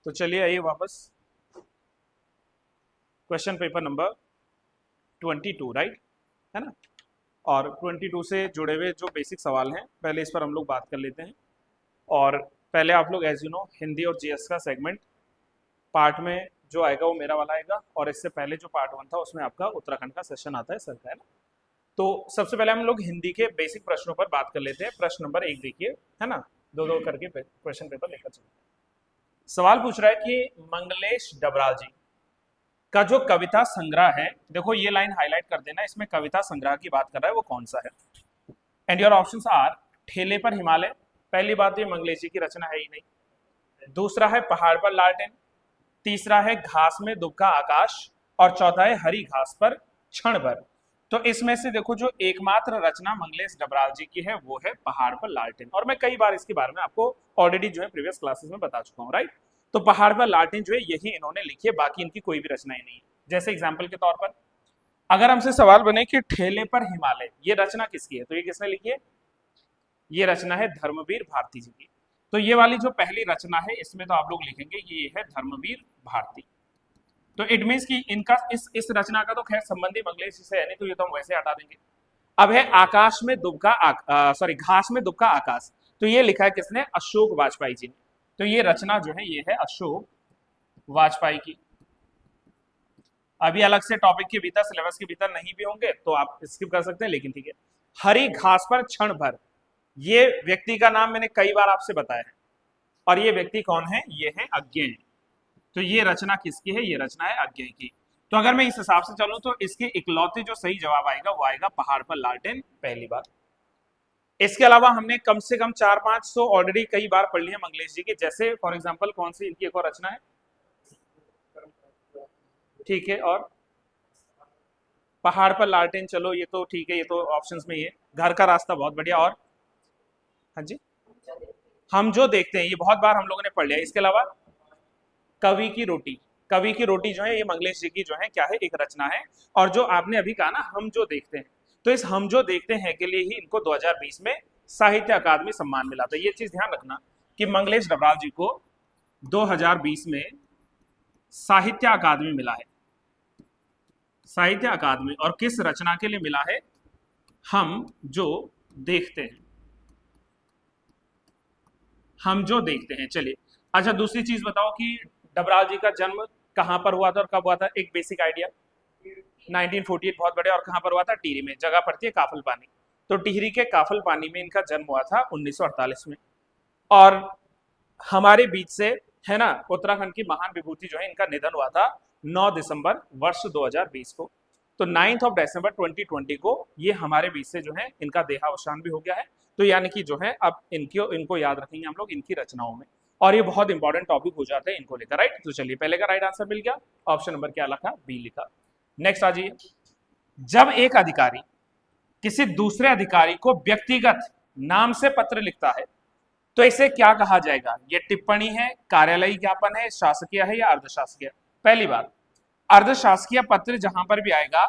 तो चलिए आइए वापस क्वेश्चन पेपर नंबर 22, राइट, है ना। और 22 से जुड़े हुए जो बेसिक सवाल हैं पहले इस पर हम लोग बात कर लेते हैं। और पहले आप लोग एज यू नो हिंदी और जीएस का सेगमेंट पार्ट में जो आएगा वो मेरा वाला आएगा, और इससे पहले जो पार्ट 1 था उसमें आपका उत्तराखंड का सेशन आता है सर का, है ना। तो सबसे पहले हम लोग हिंदी के बेसिक प्रश्नों पर बात कर लेते हैं। प्रश्न नंबर 1 देखिए, है ना, दो दो करके क्वेश्चन पेपर लेकर चलते हैं। सवाल पूछ रहा है कि मंगलेश डबराल जी का जो कविता संग्रह है, देखो ये लाइन हाईलाइट कर देना, इसमें कविता संग्रह की बात कर रहा है, वो कौन सा है। एंड योर ऑप्शंस आर ठेले पर हिमालय, पहली बात तो ये मंगलेश जी की रचना है ही नहीं। दूसरा है पहाड़ पर लालटेन, तीसरा है घास में दुबका आकाश, और चौथा है हरी घास पर क्षण भर। तो इसमें से देखो जो एकमात्र रचना मंगलेश डबराल जी की है वो है पहाड़ पर लालटेन, और मैं कई बार इसके बारे में आपको ऑलरेडी जो है प्रीवियस क्लासेस में बता चुका हूँ, राइट। तो पहाड़ पर लालटेन जो है यही इन्होंने लिखी है, बाकी इनकी कोई भी रचना ही नहीं है। जैसे एग्जाम्पल के तौर पर अगर हमसे सवाल बने कि ठेले पर हिमालय ये रचना किसकी है, तो ये किसने लिखी है, ये रचना है धर्मवीर भारती जी की। तो ये वाली जो पहली रचना है इसमें तो आप लोग लिखेंगे ये है धर्मवीर भारती। तो इट मीन्स कि इनका इस रचना का तो खैर संबंधी मंगलेश जी से है नहीं, तो ये तो हम वैसे हटा देंगे। अब है आकाश में दुबका सॉरी घास में दुबका आकाश, तो ये लिखा है किसने, अशोक वाजपेयी जी ने। तो ये रचना जो है ये है अशोक वाजपेयी की। अभी अलग से टॉपिक के भीतर सिलेबस के भीतर नहीं भी होंगे तो आप स्किप कर सकते हैं, लेकिन ठीक है। हरी घास पर क्षण भर, ये व्यक्ति का नाम मैंने कई बार आपसे बताया है, और ये व्यक्ति कौन है, ये है अज्ञेय। तो ये रचना किसकी है, ये रचना है अज्ञेय की। तो अगर मैं इस हिसाब से चलूं तो इसके इकलौते जो सही जवाब आएगा वो आएगा पहाड़ पर लालटेन, पहली बात। इसके अलावा हमने कम से कम 400-500 ऑलरेडी कई बार पढ़ लिए मंगलेश जी के, जैसे फॉर एग्जांपल कौन सी इनकी एक और रचना है, ठीक है, और पहाड़ पर लालटेन, चलो ये तो ठीक है, ये तो ऑप्शंस में ही है। घर का रास्ता बहुत बढ़िया, और हाँ जी हम जो देखते हैं ये बहुत बार हम लोगों ने पढ़ लिया। इसके अलावा कवि की रोटी, कवि की रोटी जो है ये मंगलेश जी की जो है क्या है, एक रचना है। और जो आपने अभी कहा ना हम जो देखते हैं, तो इस हम जो देखते हैं के लिए ही इनको 2020 में साहित्य अकादमी सम्मान मिला था। ये चीज ध्यान रखना कि मंगलेश डबराल जी को 2020 में साहित्य अकादमी मिला है, साहित्य अकादमी, और किस रचना के लिए मिला है, हम जो देखते हैं, हम जो देखते हैं। चलिए अच्छा दूसरी चीज बताओ कि डबराल जी का जन्म कहां पर हुआ था और कब हुआ था, एक बेसिक आइडिया। 1948, बहुत बढ़िया। और कहां पर हुआ था, टिहरी में, जगह पड़ती है काफल पानी। तो टिहरी के काफल पानी में इनका जन्म हुआ था 1948 में। और हमारे बीच से, है ना, उत्तराखंड की महान विभूति जो है इनका निधन हुआ था 9 दिसंबर वर्ष 2020 को। तो 9 दिसंबर 2020 को ये हमारे बीच से जो है इनका देहावसान भी हो गया है। तो यानी कि जो है अब इनको याद रखेंगे हम लोग इनकी रचनाओं में, और ये बहुत इंपॉर्टेंट टॉपिक हो जाता है इनको लेकर, राइट। तो चलिए पहले का राइट आंसर मिल गया, ऑप्शन नंबर क्या लिखा, बी लिखा। नेक्स्ट आ जाइए, जब एक अधिकारी किसी दूसरे अधिकारी को व्यक्तिगत नाम से पत्र लिखता है तो इसे क्या कहा जाएगा, ये टिप्पणी है, कार्यालयी ज्ञापन है, शासकीय है या अर्धशासकीय। पहली बात, अर्धशासकीय पत्र जहां पर भी आएगा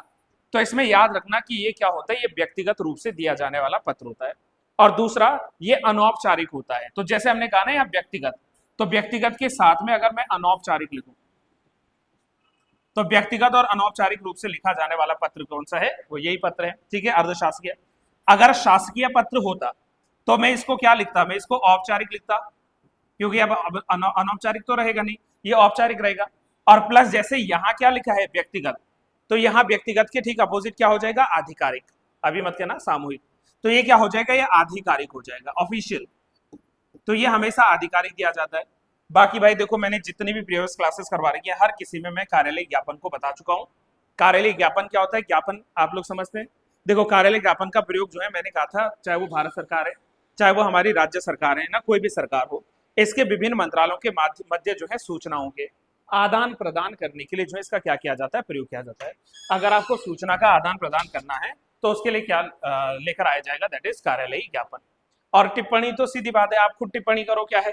तो इसमें याद रखना कि ये क्या होता है, ये व्यक्तिगत रूप से दिया जाने वाला पत्र होता है। और दूसरा ये अनौपचारिक होता है। तो जैसे हमने कहा ना यहाँ व्यक्तिगत, तो व्यक्तिगत के साथ में अगर मैं अनौपचारिक लिखूं तो व्यक्तिगत और अनौपचारिक रूप से लिखा जाने वाला पत्र कौन सा है, वो यही पत्र है, ठीक है, अर्धशासकीय। अगर शासकीय पत्र होता तो मैं इसको क्या लिखता, मैं इसको औपचारिक लिखता, क्योंकि अब अनौपचारिक तो रहेगा नहीं, ये औपचारिक रहेगा। और प्लस जैसे यहाँ क्या लिखा है व्यक्तिगत, तो यहाँ व्यक्तिगत के ठीक अपोजिट क्या हो जाएगा, आधिकारिक। अभी मत कहना सामूहिक, तो ये क्या हो जाएगा, ये आधिकारिक हो जाएगा, ऑफिशियल। तो ये हमेशा आधिकारिक दिया जाता है। बाकी भाई देखो मैंने जितनी भी प्रीवियस क्लासेस करवा रही है हर किसी में मैं कार्यालय ज्ञापन को बता चुका हूँ। कार्यालय ज्ञापन क्या होता है, ज्ञापन आप लोग समझते हैं। देखो कार्यालय ज्ञापन का प्रयोग जो है मैंने कहा था, चाहे वो भारत सरकार है, चाहे वो हमारी राज्य सरकार है ना, कोई भी सरकार हो, इसके विभिन्न मंत्रालयों के मध्य जो है सूचनाओं के आदान प्रदान करने के लिए जो है इसका क्या किया जाता है, प्रयोग किया जाता है। अगर आपको सूचना का आदान प्रदान करना है तो उसके लिए क्या लेकर आया जाएगा, दैट इज कार्यालयी ज्ञापन। और टिप्पणी तो सीधी बात है, आप खुद टिप्पणी करो, क्या है,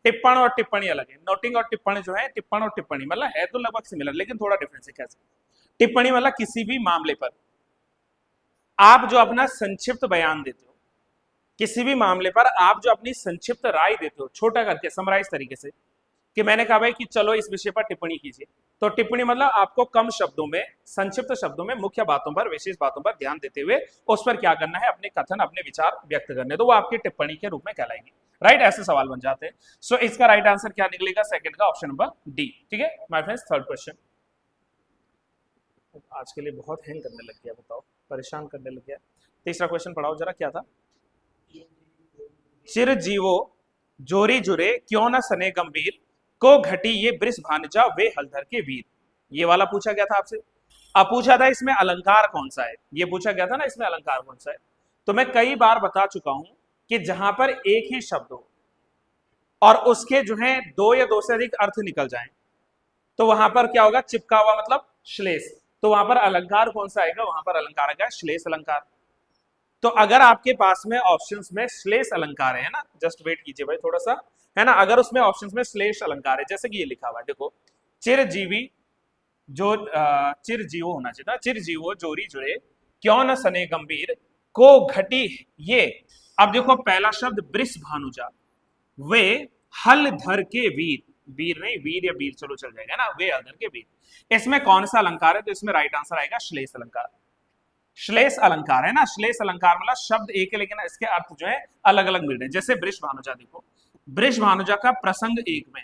टिप्पण और टिप्पणी अलग है। नोटिंग और टिप्पणी जो है, टिप्पण और टिप्पणी मतलब है तो लगभग सिमिलर, लेकिन थोड़ा डिफरेंस है। कैसे, टिप्पणी मतलब किसी भी मामले पर आप जो अपना संक्षिप्त बयान देते हो, किसी भी मामले पर आप जो अपनी संक्षिप्त राय देते हो, छोटा करके समराइज तरीके से, कि मैंने कहा भाई कि चलो इस विषय पर टिप्पणी कीजिए। तो टिप्पणी मतलब आपको कम शब्दों में, संक्षिप्त शब्दों में, मुख्य बातों पर, विशेष बातों पर ध्यान देते हुए उस पर क्या करना है, अपने कथन, अपने विचार व्यक्त करने, तो वो आपकी टिप्पणी के रूप में कहलाएगी। राइट, ऐसे सवाल बन जाते हैं। सो इसका राइट आंसर क्या निकलेगा, सेकंड का ऑप्शन नंबर डी। ठीक है माय फ्रेंड्स, थर्ड क्वेश्चन। आज के लिए बहुत हैंग करने लग गया, बताओ, परेशान करने लग गया। तीसरा क्वेश्चन पढ़ाओ जरा, क्या था। चिर जीवो जोरी जुरे क्यों न सने गंभीर, को घटी ये बृष भानुजा वे हलधर के वीर। ये वाला पूछा गया था आपसे। अब पूछा था इसमें अलंकार कौन सा है, ये पूछा गया था ना, इसमें अलंकार कौन सा है। तो मैं कई बार बता चुका हूं कि जहां पर एक ही शब्द हो और उसके जो है दो या दो से अधिक अर्थ निकल जाएं, तो वहां पर क्या होगा, चिपका हुआ मतलब श्लेष। तो वहां पर अलंकार कौन सा आएगा, वहां पर अलंकार आएगा श्लेष अलंकार। तो अगर आपके पास में ऑप्शंस में श्लेष अलंकार है ना, जस्ट वेट कीजिए भाई थोड़ा सा, है ना, अगर उसमें ऑप्शंस में श्लेष अलंकार है, जैसे कि ये लिखा हुआ है, देखो, चिरजीवी जो चिरजीवो होना चाहिए था, चिरजीवो जोरी जुड़े क्यों न सने गंभीर, को घटी ये। अब देखो पहला शब्द बृष भानुजा, वे हल धर के वीर, वीर नहीं, वीर या वीर चलो चल जाएगा ना, वे हल धर के वीर। इसमें कौन सा अलंकार है, तो इसमें राइट आंसर आएगा श्लेष अलंकार। श्लेष अलंकार है ना, श्लेष अलंकार मतलब शब्द एक है लेकिन इसके अर्थ जो है अलग अलग मिल रहे हैं। जैसे बृष भानुजा, देखो बृष भानुजा का प्रसंग एक में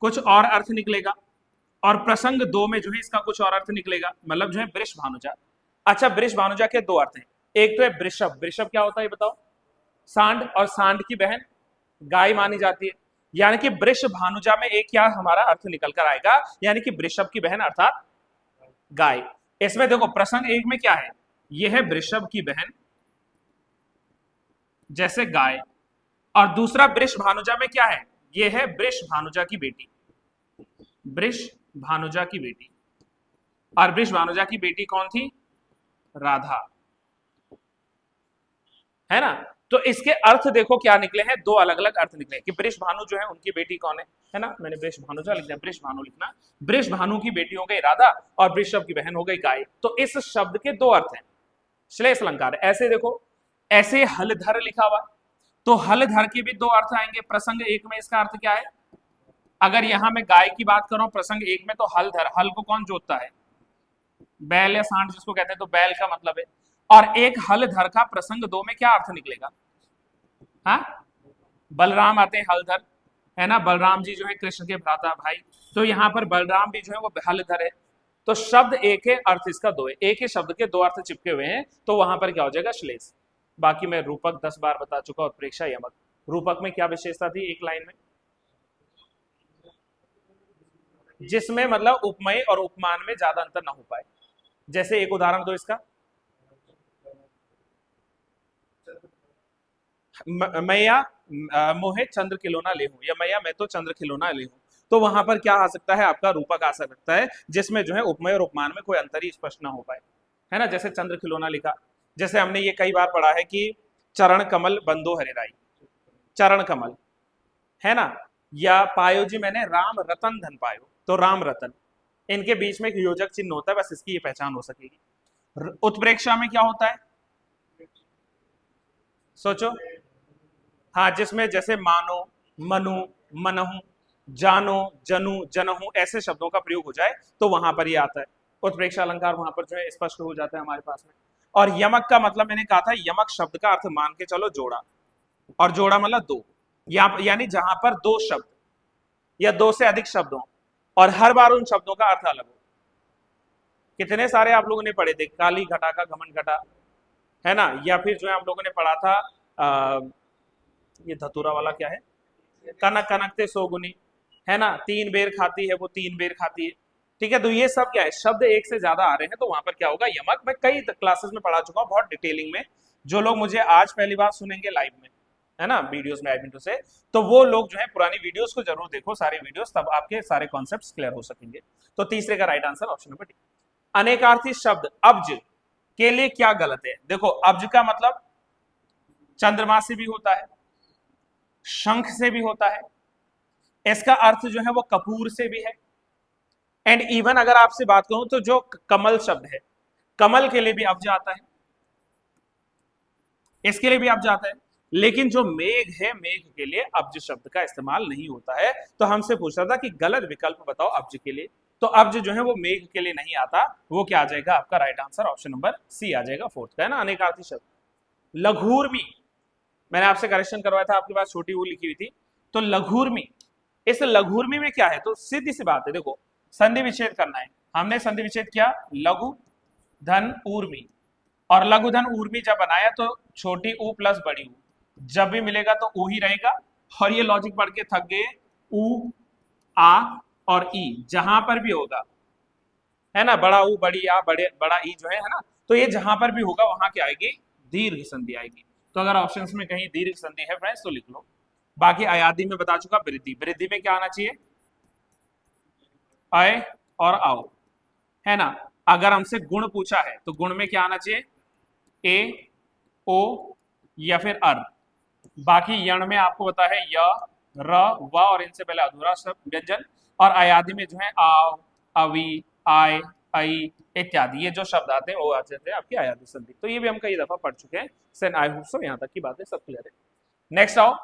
कुछ और अर्थ निकलेगा और प्रसंग दो में जो है इसका कुछ और अर्थ निकलेगा, मतलब जो है बृष भानुजा। अच्छा, बृष भानुजा के दो अर्थ हैं, एक तो है वृषभ। वृषभ क्या होता है बताओ, सांड, और सांड की बहन गाय मानी जाती है, यानी कि वृष भानुजा में एक क्या हमारा अर्थ निकल कर आएगा, यानी कि वृषभ की बहन अर्थात गाय। इसमें देखो प्रसंग एक में क्या है, यह है वृषभ की बहन जैसे गाय, और दूसरा वृष भानुजा में क्या है, यह है वृष भानुजा की बेटी, वृष भानुजा की बेटी। और वृष भानुजा की बेटी कौन थी, राधा, है ना। तो इसके अर्थ देखो क्या निकले हैं, दो अलग अलग अर्थ निकले कि वृष भानु जो है उनकी बेटी कौन है ना, मैंने वृष भानुजा लिख दिया, वृष भानु लिखना, वृष भानु की बेटी हो गई राधा और वृषभ की बहन हो गई गाय। तो इस शब्द के दो अर्थ हैं, श्लेष अलंकार। ऐसे देखो, ऐसे हलधर लिखा हुआ, तो हलधर के भी दो अर्थ आएंगे। प्रसंग एक में इसका अर्थ क्या है, अगर यहां मैं गाय की बात करूं प्रसंग एक में, तो हलधर, हल को कौन जोतता है, बैल या सांड जिसको कहते हैं, तो बैल का मतलब है। और एक हलधर का प्रसंग दो में क्या अर्थ निकलेगा, हाँ, बलराम आते हैं हलधर, है ना, बलराम जी जो है कृष्ण के भ्राता भाई, तो यहाँ पर बलराम भी जो है वो हलधर है। तो शब्द एक है, अर्थ इसका दो है, एक ही शब्द के दो अर्थ चिपके हुए हैं, तो वहां पर क्या हो जाएगा, श्लेष। बाकी मैं रूपक 10 बार बता चुका, उत्प्रेक्षा यमक। रूपक में क्या विशेषता थी एक लाइन में, जिसमें मतलब उपमेय और उपमान में ज्यादा अंतर ना हो पाए। जैसे एक उदाहरण दो इसका, मैया मोहे चंद्र खिलौना ले हूं, या मैया मैं तो चंद्र खिलौना ले हूं। तो वहां पर क्या आ सकता है, आपका रूपक आ सकता है, जिसमें जो है उपमेय और उपमान में कोई अंतर ही स्पष्ट ना हो पाए, है ना। जैसे चंद्र खिलौना लिखा, जैसे हमने ये कई बार पढ़ा है कि चरण कमल बंदो हरिराई, चरण कमल, है ना, या पायो जी मैंने राम रतन धन पायो, तो राम रतन, इनके बीच में एक योजक चिन्ह होता है, बस इसकी ये पहचान हो सकेगी। उत्प्रेक्षा में क्या होता है, सोचो, हाँ, जिसमें जैसे मानो, मनु, मनहु, जानो, जनु, जनहु ऐसे शब्दों का प्रयोग हो जाए, तो वहां पर ये आता है उत्प्रेक्षा अलंकार, वहां पर जो है स्पष्ट हो जाता है हमारे पास में। और यमक का मतलब मैंने कहा था, यमक शब्द का अर्थ मान के चलो जोड़ा, और जोड़ा मतलब दो, यानी जहां पर दो शब्द या दो से अधिक शब्द हो और हर बार उन शब्दों का अर्थ अलग हो। कितने सारे आप लोगों ने पढ़े थे, काली घटा का घमंड घटा, है ना, या फिर जो है आप लोगों ने पढ़ा था ये धतूरा वाला क्या है, कनक कनकते सोगुनी, है ना, तीन बेर खाती है वो तीन बेर खाती है। ठीक है, तो ये सब क्या है, शब्द एक से ज्यादा आ रहे हैं, तो वहां पर क्या होगा, यमक। मैं कई क्लासेस में पढ़ा चुका हूँ बहुत डिटेलिंग में, जो लोग मुझे आज पहली बार सुनेंगे लाइव में, है ना, वीडियोस में एडमिन से, तो वो लोग जो है पुरानी वीडियोस को जरूर देखो, सारे वीडियोस, तब आपके सारे कॉन्सेप्ट्स क्लियर हो सकेंगे। तो तीसरे का right answer option number D. अनेकार्थी शब्द अब्ज के लिए क्या गलत है, देखो अब्ज का मतलब चंद्रमा से भी होता है, शंख से भी होता है, इसका अर्थ जो है वो कपूर से भी है, एंड इवन अगर आपसे बात करूं तो जो कमल शब्द है, कमल के लिए भी अब्ज आता है, इसके लिए भी अब्ज आता है। लेकिन जो मेघ है, मेघ के लिए अब्ज शब्द का इस्तेमाल नहीं होता है। तो हमसे पूछ रहा था कि गलत विकल्प बताओ अब्ज के लिए, तो अब्ज जो है वो मेघ के लिए नहीं आता। वो क्या आ जाएगा आपका right answer, option number C आ जाएगा, फोर्थ का है ना, अनेकार्थी शब्द। लघुर्मी, मैंने आपसे करेक्शन करवाया था, आपके पास छोटी ऊ लिखी हुई थी। तो लघुर्मी, इस लघुर्मी में क्या है, तो सीधी सी बात है, देखो संधि विच्छेद करना है। हमने संधि विच्छेद किया, लघु धन ऊर्मी, और लघु धन ऊर्मी जब बनाया तो छोटी ऊ प्लस बड़ी ऊ, जब भी मिलेगा तो ऊ ही रहेगा। और ये लॉजिक पढ़ के थक गए, ऊ आ और ई जहां पर भी होगा, है ना, बड़ा ऊ बड़ी आ बड़े बड़ा ई जो है ना, तो ये जहां पर भी होगा वहां क्या आएगी, दीर्घ संधि आएगी। तो अगर ऑप्शंस में कहीं दीर्घ संधि है फ्रेंड्स तो लिख लो। बाकी अयादी में बता चुका, वृद्धि, वृद्धि में क्या आना चाहिए, अय और आओ, है ना। अगर हमसे गुण पूछा है तो गुण में क्या आना चाहिए, ए ओ या फिर अर। बाकी यण में आपको पता है य र व और इनसे पहले अधूरा शब्द व्यंजन, और अयादि में जो है आव अवी आय आई इत्यादि, ये जो शब्द आते हैं वो आ जाते हैं आपकी अयादी संधि। तो ये भी हम कई दफा पढ़ चुके हैं। सेन आई होप सो यहाँ तक की बातें सब क्लियर है। नेक्स्ट आओ,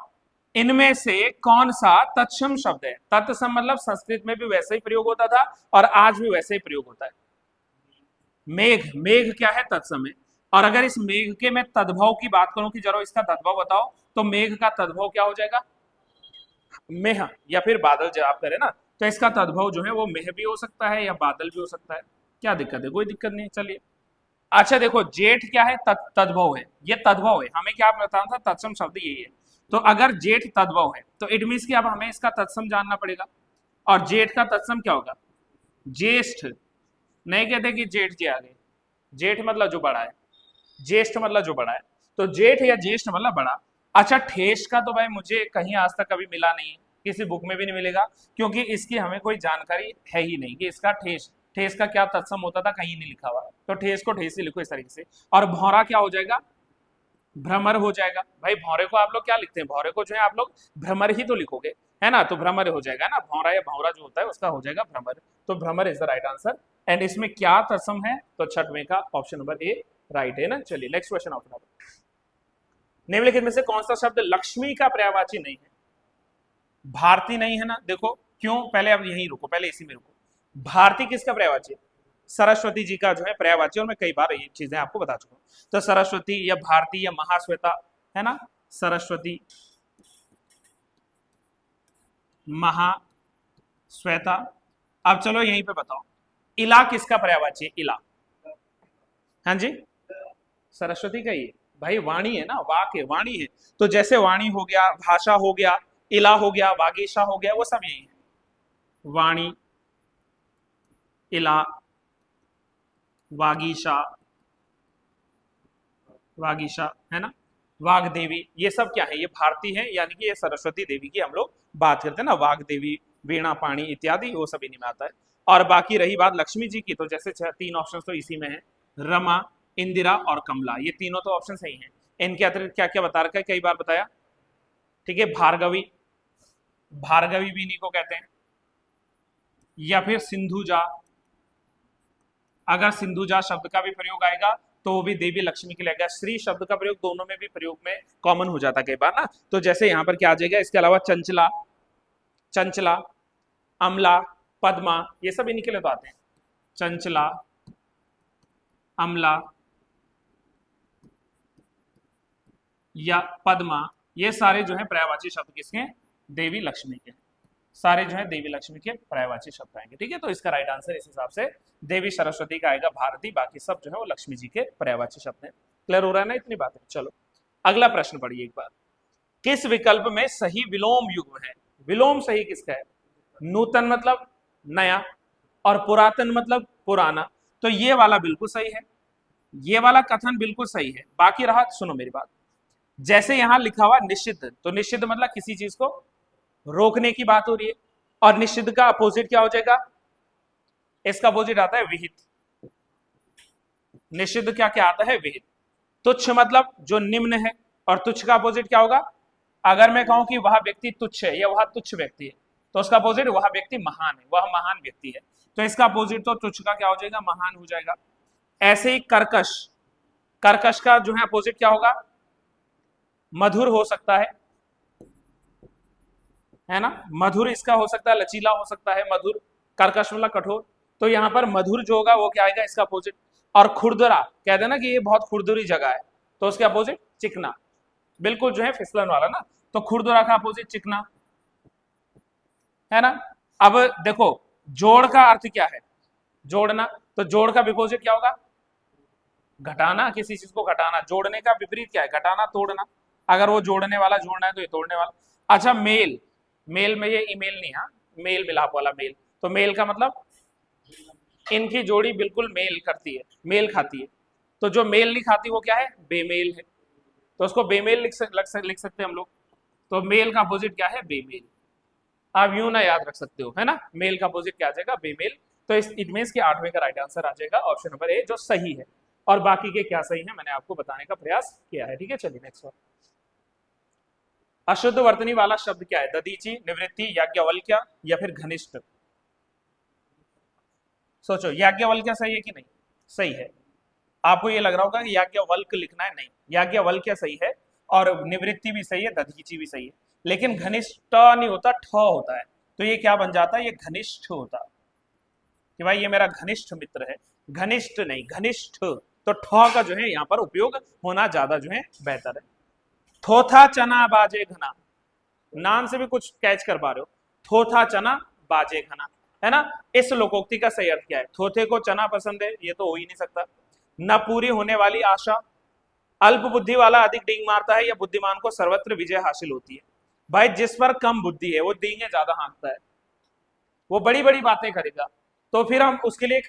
इनमें से कौन सा तत्सम शब्द है। तत्सम मतलब संस्कृत में भी वैसे ही प्रयोग होता था और आज भी वैसे ही प्रयोग होता है। मेघ, मेघ क्या है, तत्सम है। और अगर इस मेघ के मैं तद्भव की बात करूं कि जरा इसका तद्भव बताओ, तो मेघ का तद्भव क्या हो जाएगा, मेह, या फिर बादल जब आप करें ना, तो इसका तद्भव जो है वो मेह भी हो सकता है या बादल भी हो सकता है। क्या दिक्कत है, कोई दिक्कत नहीं, चलिए। अच्छा देखो, जेठ क्या है, तद्भव है, ये तद्भव है। हमें क्या बताना था, तत्सम शब्द यही है। तो अगर जेठ तद्भव है तो इट मीन्स कि अब हमें इसका तत्सम जानना पड़ेगा। और जेठ का तत्सम क्या होगा, ज्येष्ठ। नहीं कहते कि जेठ जी आ गए, जेठ मतलब जो बड़ा है, ज्येष्ठ मतलब जो बड़ा है, तो जेठ या ज्येष्ठ मतलब बड़ा। अच्छा ठेस का तो भाई मुझे कहीं आज तक कभी मिला नहीं, किसी बुक में भी नहीं मिलेगा, क्योंकि इसकी हमें कोई जानकारी है ही नहीं कि इसका ठेस, ठेस का क्या तत्सम होता था, कहीं नहीं लिखा हुआ। तो ठेस को ठेस ही लिखो इस तरीके से। और भौरा क्या हो जाएगा, भ्रमर हो जाएगा। भाई भौरे को आप लोग क्या लिखते हैं, भौरे को जो है आप लोग भ्रमर ही तो लिखोगे, है ना, तो भ्रमर हो जाएगा ना, भौरा या भौरा जो होता है उसका हो जाएगा भ्रमर। तो भ्रमर is the right answer. And इसमें क्या तत्सम है, तो छठवें का ऑप्शन नंबर ए राइट है ना। चलिए नेक्स्ट क्वेश्चन ऑफ, निम्नलिखित में से कौन सा शब्द लक्ष्मी का पर्यायवाची नहीं है। भारती नहीं है ना, देखो क्यों, पहले अब यहीं रुको, पहले इसी में रुको। भारती किसका पर्यायवाची है, सरस्वती जी का जो है पर्यायवाची, और मैं कई बार ये चीजें आपको बता चुका हूं। तो सरस्वती या भारती या महाश्वेता, है ना, सरस्वती महाश्वेता। अब चलो यहीं पे बताओ, इला किसका पर्यायवाची है, इला, हाँ जी, सरस्वती का ही भाई, वाणी है ना, वाक है, वाणी है। तो जैसे वाणी हो गया, भाषा हो गया, इला हो गया, वागीशा हो गया, वो सब यही है, वाणी, इला, वागीशा, वागीशा, है ना, वाग देवी, ये सब क्या है, ये भारती है, यानी कि ये सरस्वती देवी की हम लोग बात करते हैं ना, वाग देवी, वीणा पाणी इत्यादि, वो सब इन्हीं में आता है। और बाकी रही बात लक्ष्मी जी की, तो जैसे तीन ऑप्शन तो इसी में है, रमा, इंदिरा और कमला, ये तीनों तो ऑप्शन सही हैं। इनके अतिरिक्त क्या क्या बता रखा है, कई बार बताया, ठीक है, भार्गवी, भार्गवी भी इन्हीं को कहते हैं, या फिर सिंधुजा। अगर सिंधुजा शब्द का भी प्रयोग आएगा तो वो भी देवी लक्ष्मी के लिए आएगा। श्री शब्द का प्रयोग दोनों में भी प्रयोग में कॉमन हो जाता है कई बार ना। तो जैसे यहाँ पर क्या आ जाएगा, इसके अलावा चंचला, चंचला, अमला, पद्मा, ये सब इन्हीं के लिए तो आते हैं, चंचला, अमला या पद्मा, ये सारे जो है पर्यायवाची शब्द किसके हैं, देवी लक्ष्मी के, सारे जो है देवी लक्ष्मी के पर्यायवाची शब्द आएंगे। ठीक है, तो इसका राइट आंसर इस हिसाब से देवी सरस्वती का आएगा, भारती, बाकी सब जो है वो लक्ष्मी जी के पर्यायवाची शब्द हैं। क्लियर हो रहा है ना इतनी बातें। चलो अगला प्रश्न पढ़िए एक बार, किस विकल्प में सही विलोम युग्म है, विलोम सही किसका है, नूतन मतलब नया और पुरातन मतलब पुराना, तो ये वाला बिल्कुल सही है, ये वाला कथन बिल्कुल सही है। बाकी रहा, सुनो मेरी बात, जैसे यहां लिखा हुआ निषिद्ध, तो निषिद्ध मतलब किसी चीज को रोकने की बात हो रही है, और निषिद्ध का अपोजिट क्या हो जाएगा, इसका अपोजिट आता है विहित। निषिद्ध क्या क्या आता है, विहित। तुच्छ मतलब जो निम्न है, और तुच्छ का अपोजिट क्या होगा, अगर मैं कहूं कि वह व्यक्ति तुच्छ है या वह तुच्छ व्यक्ति है, तो उसका अपोजिट वह व्यक्ति महान है, वह महान व्यक्ति है, तो इसका अपोजिट तो तुच्छ का क्या हो जाएगा, महान हो जाएगा। ऐसे ही कर्कश, कर्कश का जो है अपोजिट क्या होगा, मधुर हो सकता है ना, मधुर इसका हो सकता है, लचीला हो सकता है मधुर, कर्कश मतलब कठोर। तो यहाँ पर मधुर जो होगा वो क्या आएगा, इसका अपोजिट। और खुरदुरा कहते हैं ना कि ये बहुत खुरदुरी जगह है, तो उसके अपोजिट चिकना, बिल्कुल जो है फिसलन वाला ना। तो खुरदुरा का अपोजिट चिकना है ना। अब देखो जोड़ का अर्थ क्या है, जोड़ना, तो जोड़ का विपोजिट क्या होगा, घटाना, किसी चीज को घटाना। जोड़ने का विपरीत क्या है, घटाना तोड़ना। अगर वो जोड़ने वाला जोड़ना है तो ये तोड़ने वाला। अच्छा मेल, मेल में ये ईमेल नहीं, हाँ मेल मिलाप वाला मेल। तो मेल का मतलब इनकी जोड़ी बिल्कुल मेल करती है, मेल खाती है। तो जो मेल नहीं खाती वो क्या है, बेमेल है। तो उसको बेमेल लिख सकते हैं हम लोग। तो मेल का अपोजिट क्या है, बेमेल। आप यूं ना याद रख सकते हो, है ना, मेल का अपोजिट क्या आ जाएगा, बेमेल। तो इस इनमें के 8वें का राइट आंसर आ जाएगा ऑप्शन नंबर ए, जो सही है। और बाकी के क्या सही है मैंने आपको बताने का प्रयास किया है। ठीक है, चलिए नेक्स्ट वन। अशुद्ध वर्तनी वाला शब्द क्या है, ददीची, निवृत्ति, याज्ञवल्क्य या फिर घनिष्ठ। सोचो याज्ञवल्क्य सही है कि नहीं, सही है। आपको ये लग रहा होगा कि याज्ञवल्क्य लिखना है, नहीं, याज्ञवल्क्य सही है, और निवृत्ति भी सही है, दधीची भी सही है। लेकिन घनिष्ठ नहीं होता, ठ होता है। तो ये क्या बन जाता है, ये घनिष्ठ होता कि भाई ये मेरा घनिष्ठ मित्र है, घनिष्ठ नहीं घनिष्ठ। तो ठ का जो है यहाँ पर उपयोग होना ज्यादा जो है बेहतर है। थोथा चना बाजे घना, नाम से भी कुछ कैच कर पा रहे हो, थोथा चना बाजे घना, है ना। इस लोकोक्ति का सही अर्थ क्या है, थोथे को चना पसंद है, ये तो हो ही नहीं सकता। न पूरी होने वाली आशा, अल्प बुद्धि वाला अधिक डींग मारता है, या बुद्धिमान को सर्वत्र विजय हासिल होती है। भाई जिस पर कम बुद्धि है वो डींगे ज्यादा हाँकता है, वो बड़ी बड़ी बातें करेगा। तो फिर हम उसके लिए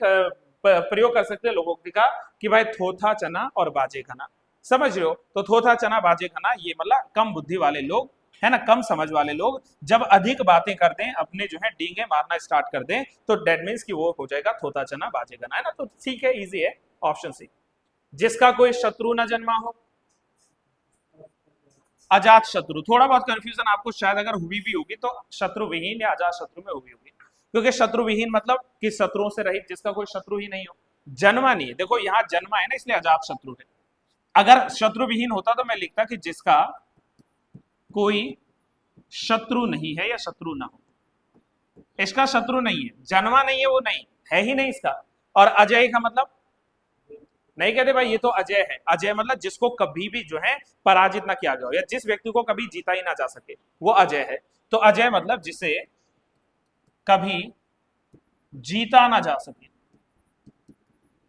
प्रयोग कर सकते हैं लोकोक्ति का कि भाई थोथा चना और बाजे घना, समझ रहे हो। तो थोथा चना बाजे घना ये मतलब कम बुद्धि वाले लोग, है ना, कम समझ वाले लोग जब अधिक बातें कर दें, अपने जो है डींगे मारना स्टार्ट कर दें, तो डेट मीन्स कि वो हो जाएगा थोथा चना बाजे घना, है ना। तो ठीक है, इजी है, ऑप्शन सी। जिसका कोई शत्रु न जन्मा हो, अजात शत्रु। थोड़ा बहुत कंफ्यूजन आपको शायद अगर हुई भी होगी तो शत्रु विहीन या अजात शत्रु में हुई होगी, क्योंकि शत्रु विहीन मतलब कि शत्रुओं से रहित, जिसका कोई शत्रु ही नहीं हो। जन्मा नहीं है, देखो यहाँ जन्मा है ना, इसलिए अजात शत्रु है। अगर शत्रु विहीन होता तो मैं लिखता कि जिसका कोई शत्रु नहीं है या शत्रु ना हो। इसका शत्रु नहीं है, जन्मा नहीं है, वो नहीं है ही नहीं इसका। और अजय का मतलब नहीं कहते भाई ये तो अजय है, अजय मतलब जिसको कभी भी जो है पराजित ना किया गया हो, या जिस व्यक्ति को कभी जीता ही ना जा सके, वो अजय है। तो अजय मतलब जिसे कभी जीता ना जा सके,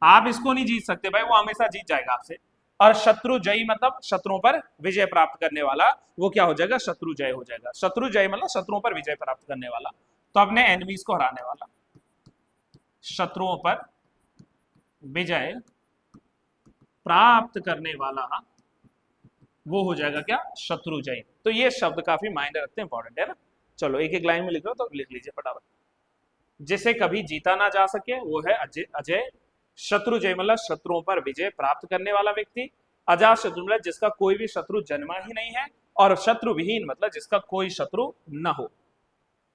आप इसको नहीं जीत सकते भाई, वो हमेशा जीत जाएगा आपसे। और शत्रु जयी मतलब शत्रुओं पर विजय प्राप्त करने वाला, वो क्या हो जाएगा, शत्रु जय हो जाएगा। शत्रु जय मतलब शत्रुओं पर विजय प्राप्त करने वाला, तो अपने एनिमीज को हराने वाला, शत्रुओं पर विजय प्राप्त करने वाला, वो हो जाएगा क्या, शत्रु जय। तो ये शब्द काफी मायने रखते हैं, इंपॉर्टेंट है ना। चलो एक एक लाइन में लिख लो, तो लिख लीजिए फटाफट। जिसे कभी जीता ना जा सके वो है अजय, अजय। शत्रु जय मतलब शत्रुओं पर विजय प्राप्त करने वाला व्यक्ति। अजात शत्रु मतलब जिसका कोई भी शत्रु जन्मा ही नहीं है। और शत्रु विहीन मतलब जिसका कोई शत्रु न हो।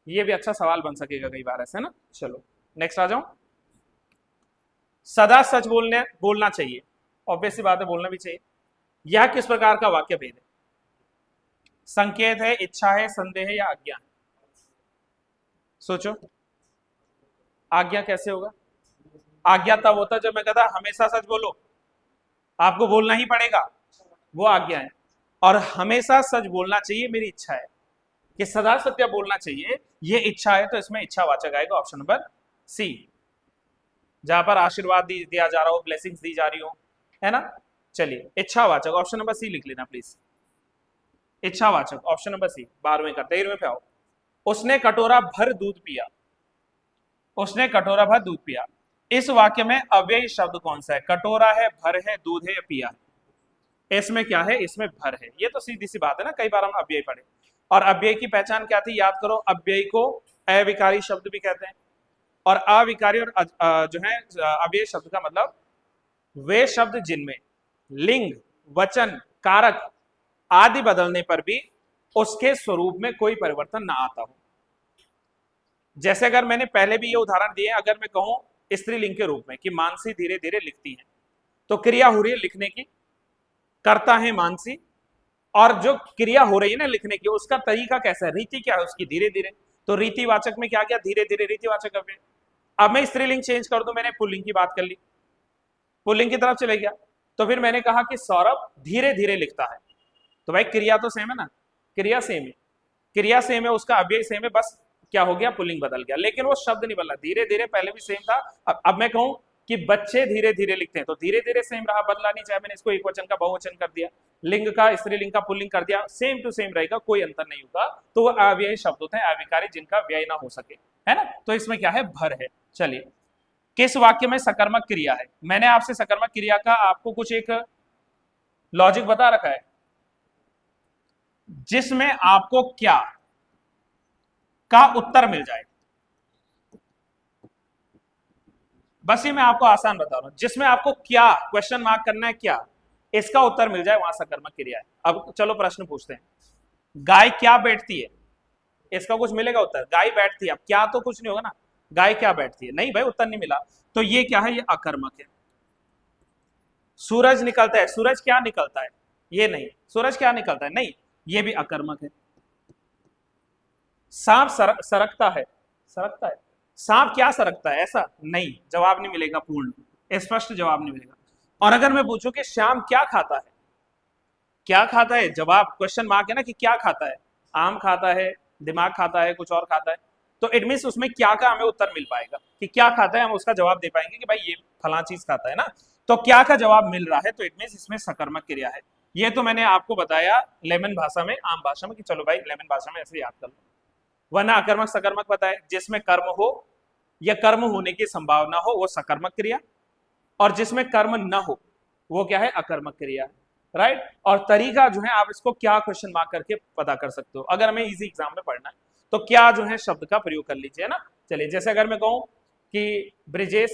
ये भी अच्छा सवाल बन सकेगा कई बार ऐसे ना। चलो नेक्स्ट आ जाऊं। सदा सच बोलना चाहिए, ऑब्वियस सी बात है, बोलना भी चाहिए। यह किस प्रकार का वाक्य भेद है, संकेत है, इच्छा है, संदेह है, या आज्ञा है। सोचो आज्ञा कैसे होगा, आज्ञा तब होता जब मैं कहता हमेशा सच बोलो, आपको बोलना ही पड़ेगा, वो आज्ञा है। और हमेशा सच बोलना चाहिए मेरी इच्छा है, कि सदा सत्य बोलना चाहिए ये इच्छा है। तो इसमें इच्छावाचक आएगा ऑप्शन नंबर सी, जहां पर आशीर्वाद दिया जा रहा हो, ब्लेसिंग्स दी जा रही हो, है ना। चलिए इच्छावाचक ऑप्शन नंबर सी लिख लेना प्लीज। इच्छावाचक ऑप्शन नंबर सी। 12वें का 13वें पे आओ। उसने कटोरा भर दूध पिया, उसने कटोरा भर दूध पिया। इस वाक्य में अव्ययी शब्द कौन सा है, कटोरा है, भर है, दूध है, या पिया है। इसमें क्या है, इसमें भर है। ये तो सीधी सी बात है ना, कई बार हम अव्ययी पढ़े। और अव्ययी की पहचान क्या थी, याद करो, अव्ययी को अविकारी शब्द भी कहते हैं। और अविकारी और जो है अव्ययी शब्द का मतलब वे शब्द जिनमें लिंग, वचन, कारक आदि बदलने पर भी उसके स्वरूप में कोई परिवर्तन ना आता हो। जैसे अगर मैंने पहले भी ये उदाहरण दिए, अगर मैं कहूं स्त्रीलिंग के रूप में कि मानसी धीरे धीरे लिखती है, तो क्रिया हो रही है लिखने की, करता है मानसी, और जो क्रिया हो रही है ना लिखने की, उसका तरीका कैसा है, रीति क्या है उसकी, धीरे धीरे। तो रीतिवाचक में क्या क्या, धीरे धीरे रीतिवाचक अव्यय। अब मैं स्त्रीलिंग चेंज कर दूं, मैंने पुल्लिंग की बात कर ली, पुल्लिंग की तरफ चले गया, तो फिर मैंने कहा कि सौरभ धीरे धीरे लिखता है, तो भाई क्रिया तो सेम है ना, क्रिया सेम है, क्रिया सेम है, उसका अव्यय सेम है, बस क्या हो गया, पुल्लिंग बदल गया, लेकिन वो शब्द नहीं बदला, धीरे धीरे पहले भी सेम था। अब मैं कहूं कि बच्चे धीरे धीरे लिखते हैं, तो धीरे धीरे सेम रहा, बदला नहीं, चाहे मैंने इसको एक वचन का बहुवचन कर दिया, लिंग का स्त्रीलिंग का पुल्लिंग कर दिया, सेम टू सेम रहेगा, कोई अंतर नहीं होगा। तो वो अव्ययी शब्द होते हैं, अविकारी, जिनका व्यय ना हो सके, है ना। तो इसमें क्या है, भर है। चलिए, किस वाक्य में सकर्मक क्रिया है, मैंने आपसे सकर्मक क्रिया का आपको कुछ एक लॉजिक बता रखा है, जिसमें आपको क्या का उत्तर मिल जाए, बस ये मैं आपको आसान बता रहा हूं, जिसमें आपको क्या क्वेश्चन मार्क करना है, क्या इसका उत्तर मिल जाए, वहां सकर्मक क्रिया है। अब चलो प्रश्न पूछते हैं, गाय क्या बैठती है, इसका कुछ मिलेगा उत्तर, गाय बैठती है, अब क्या तो कुछ नहीं होगा ना, गाय क्या बैठती है, नहीं भाई उत्तर नहीं मिला, तो ये क्या है, ये अकर्मक है। सूरज निकलता है, सूरज क्या निकलता है, ये नहीं, सूरज क्या निकलता है, नहीं, ये भी अकर्मक है। सांप सरकता है, सरकता है, सांप क्या सरकता है, ऐसा नहीं, जवाब नहीं मिलेगा, पूर्ण स्पष्ट जवाब नहीं मिलेगा। और अगर मैं पूछूं कि श्याम क्या खाता है, क्या खाता है, जवाब क्वेश्चन मार्क है ना, कि क्या खाता है, आम खाता है, दिमाग खाता है, कुछ और खाता है, तो इट मीन उसमें क्या का हमें उत्तर मिल पाएगा, कि क्या खाता है, हम उसका जवाब दे पाएंगे कि भाई ये फला चीज खाता है ना, तो क्या का जवाब मिल रहा है, तो इट मीन इसमें सकर्मक क्रिया है। ये तो मैंने आपको बताया लेमन भाषा में, आम भाषा में, कि चलो भाई लेमन भाषा में ऐसे याद कर लो। वरना अकर्मक सकर्मक बताए, जिसमें कर्म हो या कर्म होने की संभावना हो वो सकर्मक क्रिया, और जिसमें कर्म न हो वो क्या है, अकर्मक क्रिया, राइट। और तरीका जो है, आप इसको क्या क्वेश्चन मार्क करके पता कर सकते हो, अगर हमें इजी एग्जाम में पढ़ना है तो क्या जो है शब्द का प्रयोग कर लीजिए ना। चलिए, जैसे अगर मैं कहूं कि ब्रिजेश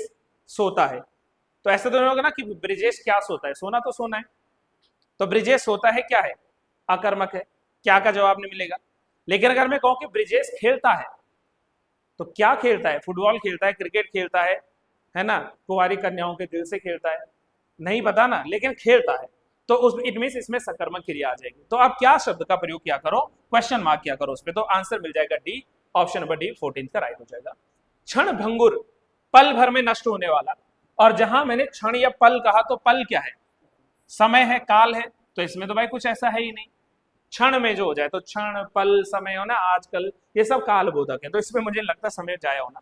सोता है, तो ऐसा तो नहीं होगा ना कि ब्रिजेश क्या सोता है, सोना तो सोना है, तो ब्रिजेश सोता है क्या है, अकर्मक है, क्या का जवाब नहीं मिलेगा। लेकिन अगर मैं कहूं कि ब्रिजेश खेलता है, तो क्या खेलता है, फुटबॉल खेलता है, क्रिकेट खेलता है ना, कुंवारी कन्याओं के दिल से खेलता है, नहीं पता ना, लेकिन खेलता है, तो उस इट मींस इसमें सकर्मक क्रिया आ जाएगी। तो आप क्या शब्द का प्रयोग किया करो, क्वेश्चन मार्क किया करो उस पर, तो आंसर मिल जाएगा डी, ऑप्शन नंबर डी 14 का राइट हो जाएगा। क्षण भंगुर, पल भर में नष्ट होने वाला, और जहां मैंने क्षण या पल कहा, तो पल क्या है, समय है, काल है, तो इसमें तो भाई कुछ ऐसा है ही नहीं। क्षण में जो हो जाए, तो क्षण, पल, समय हो ना, आजकल, ये सब काल बोधक है, तो इसमें मुझे लगता समय जाया होना।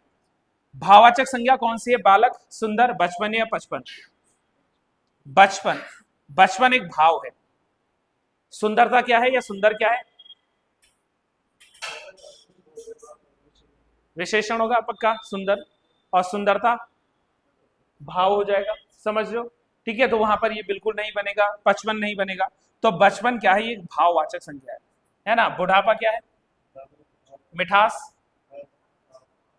भाववाचक संज्ञा कौन सी है, बालक, सुंदर, बचपन या पचपन, बचपन, बचपन एक भाव है, सुंदरता क्या है या सुंदर क्या है, विशेषण होगा पक्का, सुंदर, और सुंदरता भाव हो जाएगा, समझ लो, ठीक है। तो वहां पर ये बिल्कुल नहीं बनेगा, बचपन नहीं बनेगा, तो बचपन क्या है, ये भाववाचक संज्ञा है ना। बुढ़ापा क्या है, मिठास,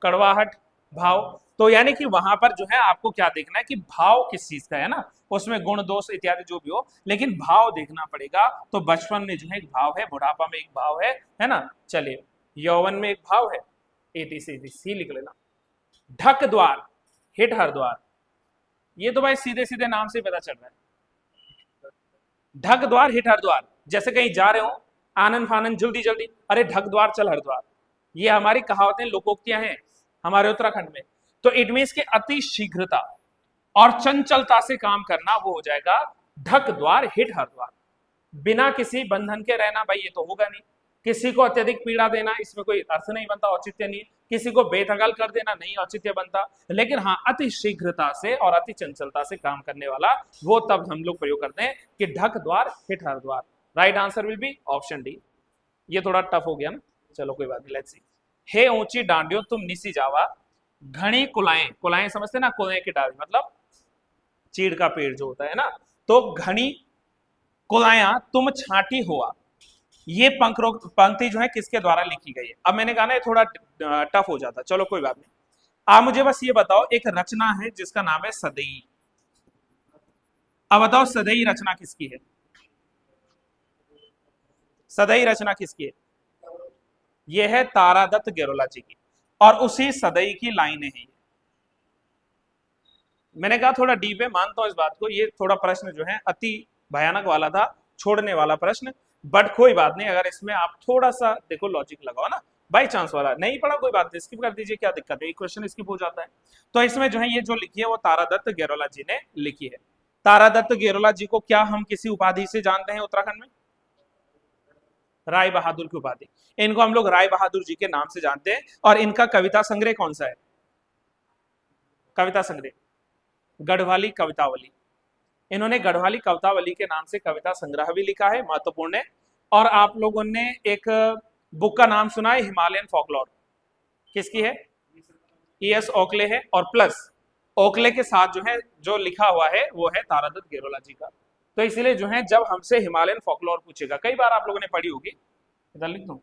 कड़वाहट, भाव, तो यानी कि वहां पर जो है आपको क्या देखना है कि भाव किस चीज का है ना, उसमें गुण दोष इत्यादि जो भी हो, लेकिन भाव देखना पड़ेगा। तो बचपन में जो है एक भाव है, बुढ़ापा में एक भाव है ना। चलिए, यौवन में एक भाव है, सी लिख लेना। ढक द्वार, हिट हरिद्वार, ये तो भाई सीधे सीधे नाम से पता चल रहा है, ढक द्वार हिट हरिद्वार, जैसे कहीं जा रहे हो, आनंद फानंद जल्दी जल्दी, अरे ढक द्वार चल हरिद्वार, ये हमारी कहावतें लोकोक्तियां हैं हमारे उत्तराखंड में। तो इट मीन्स के अति शीघ्रता और चंचलता से काम करना, वो हो जाएगा ढक द्वार हिट हरिद्वार। बिना किसी बंधन के रहना, भाई ये तो होगा नहीं। किसी को अत्यधिक पीड़ा देना, इसमें कोई अर्थ नहीं बनता, औचित्य नहीं। किसी को बेथगल कर देना, नहीं औचित्य बनता। लेकिन हाँ, अति शीघ्रता से और अति चंचलता से काम करने वाला, वो तब हम लोग प्रयोग करते हैं कि ढक द्वार hit Haridwar. Right answer will B option D. ये थोड़ा टफ हो गया ना, चलो कोई बात नहीं, लेट्स सी। हे ऊंची डांडियों तुम निसी जावा, घनी कुलाएं, कुलाएं समझते ना, कुलाएं की डाली मतलब चीड़ का पेड़ जो होता है ना, तो घनी कुलाया तुम छाटी हुआ, ये पंक्ति जो है किसके द्वारा लिखी गई है। अब मैंने कहा ना थोड़ा टफ हो जाता, चलो कोई बात नहीं। आप मुझे बस ये बताओ, एक रचना है जिसका नाम है सदई, अब बताओ सदई रचना किसकी है, सदई रचना किसकी है, ये है तारादत्त गेरोला जी की, और उसी सदई की लाइनें हैं। मैंने कहा थोड़ा डीप है, मानता हूं इस बात को, ये थोड़ा प्रश्न जो है अति भयानक वाला था, छोड़ने वाला प्रश्न, बट कोई बात नहीं, अगर इसमें आप थोड़ा सा देखो लॉजिक लगाओ ना, बाई चांस वाला नहीं पढ़ा कोई बात नहीं, स्किप कर दीजिए, क्या दिक्कत है, क्वेश्चन स्किप हो जाता है। तो इसमें जो है ये जो लिखी है वो तारादत्त गेरोला जी ने लिखी है। तारादत्त गेरोला जी को क्या हम किसी उपाधि से जानते हैं उत्तराखंड में? राय बहादुर की उपाधि। इनको हम लोग राय बहादुर जी के नाम से जानते हैं। और इनका कविता संग्रह कौन सा है? कविता संग्रह गढ़वाली कवितावली। इन्होंने गढ़वाली कवितावली के नाम से कविता संग्रह भी लिखा है, महत्वपूर्ण है। और आप लोगों ने एक बुक का नाम सुना है, हिमालयन फॉकलोर, किसकी है? E.S. ओकले है। और प्लस ओकले के साथ जो है जो लिखा हुआ है वो है तारादत्त गेरोला जी का। तो इसलिए जो है जब हमसे हिमालयन फॉकलोर पूछेगा, कई बार आप लोगों ने पढ़ी होगी, इधर लिख दो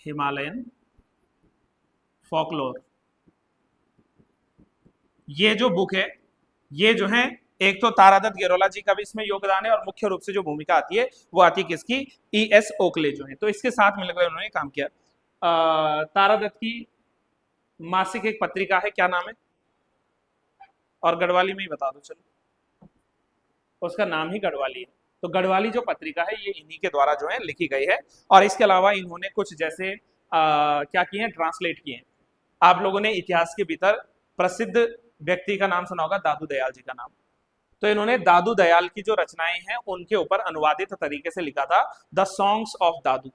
हिमालयन फॉकलोर, ये जो बुक है ये जो है एक तो तारादत्त गेरोला जी का भी इसमें योगदान है, और मुख्य रूप से जो भूमिका आती है वो आती है किसकी? E.S. ओकले जो है। तो इसके साथ मिलकर उन्होंने काम किया। तारादत्त की मासिक एक पत्रिका है, क्या नाम है? और गढ़वाली में ही बता दो चलो, उसका नाम ही गढ़वाली है। तो गढ़वाली जो पत्रिका है ये इन्हीं के द्वारा जो है लिखी गई है। और इसके अलावा इन्होंने कुछ जैसे क्या किए हैं, ट्रांसलेट किए हैं। आप लोगों ने इतिहास के भीतर प्रसिद्ध व्यक्ति का नाम सुना होगा, दादू दयाल जी का नाम। तो इन्होंने दादू दयाल की जो रचनाएं हैं उनके ऊपर अनुवादित तरीके से लिखा था, द सॉन्ग्स ऑफ दादू।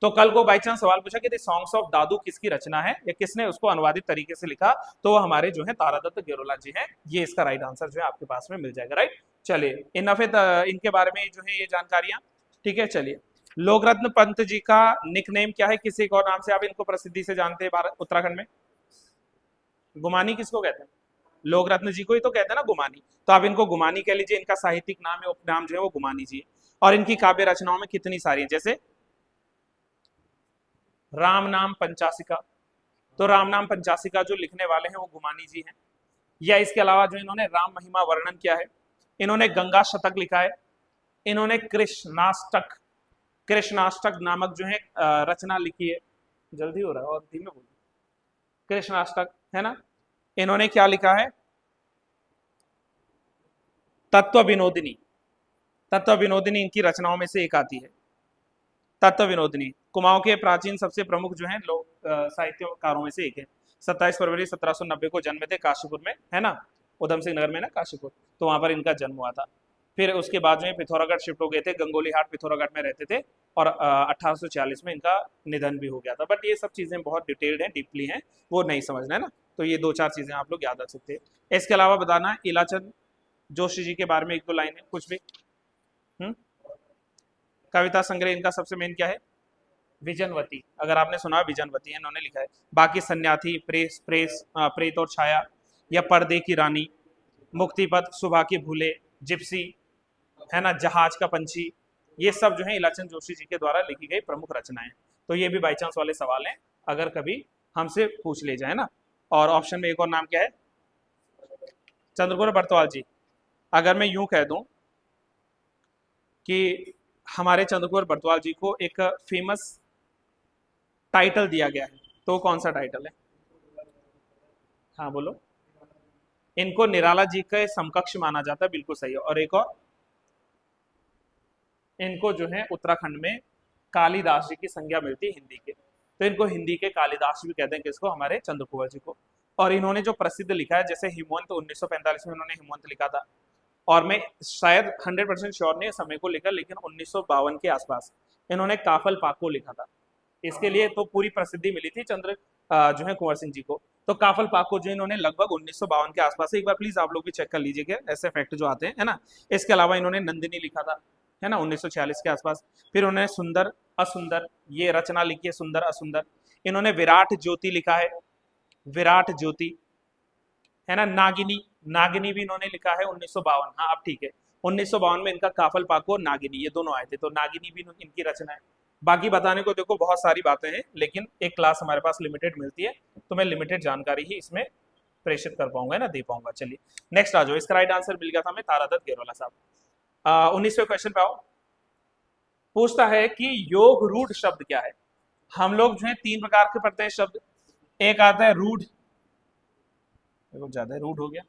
तो कल को बाई चांस सवाल पूछा कि द सॉन्ग्स ऑफ दादू किसकी रचना है या किसने उसको अनुवादित तरीके से लिखा, तो वो हमारे जो है तारादत्त गेरोला जी हैं। ये इसका राइट आंसर जो है आपके पास में मिल जाएगा। राइट, चलिए इनफ है इनके बारे में जो है ये जानकारियां। ठीक है, चलिए लोकरत्न पंत जी का निकनेम क्या है? किसी एक और नाम से आप इनको प्रसिद्धि से जानते हैं भारत उत्तराखंड में? गुमानी किसको कहते हैं? लोकरत्न जी को ही तो कहते हैं ना गुमानी। तो आप इनको गुमानी कह लीजिए, इनका साहित्यिक नाम है, उपनाम जो है वो गुमानी जी है। और इनकी काव्य रचनाओं में कितनी सारी है, जैसे राम नाम पंचासिका। तो राम नाम पंचासिका जो लिखने वाले हैं वो गुमानी जी हैं। या इसके अलावा जो इन्होंने राम महिमा वर्णन किया है, इन्होंने गंगा शतक लिखा है, इन्होंने कृष्णाष्टक, कृष्णाष्टक नामक जो है रचना लिखी है। जल्दी हो रहा है और धीमे बोलो, कृष्णाष्टक है ना। इन्होंने क्या लिखा है? तत्व विनोदिनी। तत्व विनोदिनी इनकी रचनाओं में से एक आती है, तत्व विनोदिनी। कुमाऊं के प्राचीन सबसे प्रमुख जो है लोक साहित्यकारों में से एक है। 27 फरवरी 1790 को जन्मे थे काशीपुर में, है ना, उधम सिंह नगर में ना काशीपुर, तो वहां पर इनका जन्म हुआ था। फिर उसके बाद जो है पिथौरागढ़ शिफ्ट हो गए थे, गंगोली हाट पिथौरागढ़ में रहते थे। और 1846 में इनका निधन भी हो गया था। बट ये सब चीजें बहुत डिटेल्ड हैं, डीपली हैं, वो नहीं समझना है ना। तो ये दो चार चीजें आप लोग याद रख सकते हैं। इसके अलावा बताना इलाचंद जोशी जी के बारे में एक दो लाइनें कुछ भी। कविता संग्रह इनका सबसे मेन क्या है? विजनवती। अगर आपने सुना विजनवती है, इन्होंने लिखा है। बाकी सन्याथी, प्रेस प्रेस प्रेत और छाया, या पर्दे की रानी, मुक्तिपथ, सुबह के भूले, जिप्सी, है ना, जहाज का पंछी, ये सब जो है इलाचंद जोशी जी के द्वारा लिखी गई प्रमुख रचनाएं। तो ये भी बाई चांस वाले सवाल हैं, अगर कभी हमसे पूछ ले जाए ना। और ऑप्शन में एक और नाम क्या है? चंद्रकुमार बरतवाल जी। अगर मैं यूं कह दूं कि हमारे चंद्रकुमार बरतवाल जी को एक फेमस टाइटल दिया गया है, तो कौन सा टाइटल है? हाँ बोलो। इनको निराला जी के समकक्ष माना जाता है, बिल्कुल सही है। और एक और, इनको जो है उत्तराखंड में कालिदास जी की संज्ञा मिलती है हिंदी के, तो इनको हिंदी के कालिदास भी कहते हैं, किसको? हमारे चंद्रकुमार जी को। और इन्होंने जो प्रसिद्ध लिखा है, जैसे हिमवंत 1945 में इन्होंने हिमवंत लिखा था। और मैं शायद 100% श्योर नहीं है समय को लेकर, लेकिन 1952 के आसपास इन्होंने काफल पाको लिखा था। इसके लिए तो पूरी प्रसिद्धि मिली थी जो है कुंवर सिंह जी को। तो काफल पाक को जो इन्होंने लगभग 1952 के आसपास, एक बार प्लीज आप लोग भी चेक कर लीजिएगा ऐसे फैक्ट जो आते हैं, है ना। इसके अलावा इन्होंने नंदिनी लिखा था, है ना, 1946 के आसपास। फिर उन्होंने सुंदर असुंदर ये रचना लिखी है, सुंदर असुंदर। इन्होंने विराट ज्योति लिखा है, विराट ज्योति, है ना। नागिनी, नागिनी भी इन्होंने लिखा है 1952। हाँ अब ठीक है, 1952 में इनका काफल पाको और नागिनी ये दोनों आए थे, तो नागिनी भी इनकी रचना है। बाकी बताने को देखो बहुत सारी बातें हैं, लेकिन एक क्लास हमारे पास लिमिटेड मिलती है, तो मैं लिमिटेड जानकारी ही इसमें प्रेषित कर पाऊंगा ना, दे पाऊंगा। चलिए नेक्स्ट आ जाओ। इसका राइट आंसर मिल गया था हमें तारादत्त गेरोला साहब। 19वें क्वेश्चन पे आओ। पूछता है कि योग रूढ़ शब्द क्या है? हम लोग जो है तीन प्रकार के पढ़ते हैं शब्द। एक आता है रूढ़, देखो ज्यादा रूढ़ हो गया।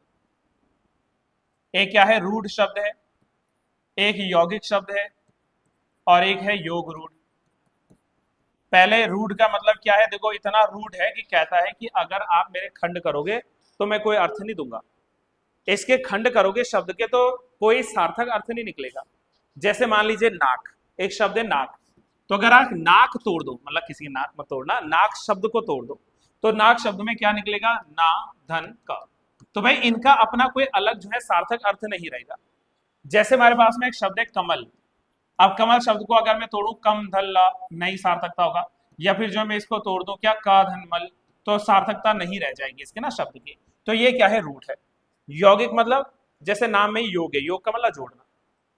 एक क्या है? रूढ़ शब्द है। एक यौगिक शब्द है, और एक है योग रूढ़। पहले रूढ़ का मतलब क्या है, देखो इतना रूढ़ है कि कहता है कि अगर आप मेरे खंड करोगे तो मैं कोई अर्थ नहीं दूंगा, इसके खंड करोगे शब्द के तो कोई सार्थक अर्थ नहीं निकलेगा। जैसे मान लीजिए नाक, एक शब्द है नाक, तो अगर आप नाक तोड़ दो, मतलब किसी की नाक मत तोड़ना, नाक शब्द को तोड़ दो, तो नाक शब्द में क्या निकलेगा, ना धन का। तो भाई इनका अपना कोई अलग जो है सार्थक अर्थ नहीं रहेगा। जैसे हमारे पास में एक शब्द है कमल, अब कमल शब्द को अगर मैं तोड़ू कम धन ला, नहीं सार्थकता होगा। या फिर जो मैं इसको तोड़ दूं क्या, का धन मल, तो सार्थकता नहीं रह जाएगी इसके ना शब्द की। तो ये क्या है, रूट है। यौगिक मतलब जैसे नाम में ही योग है, योग का मतलब जोड़ना,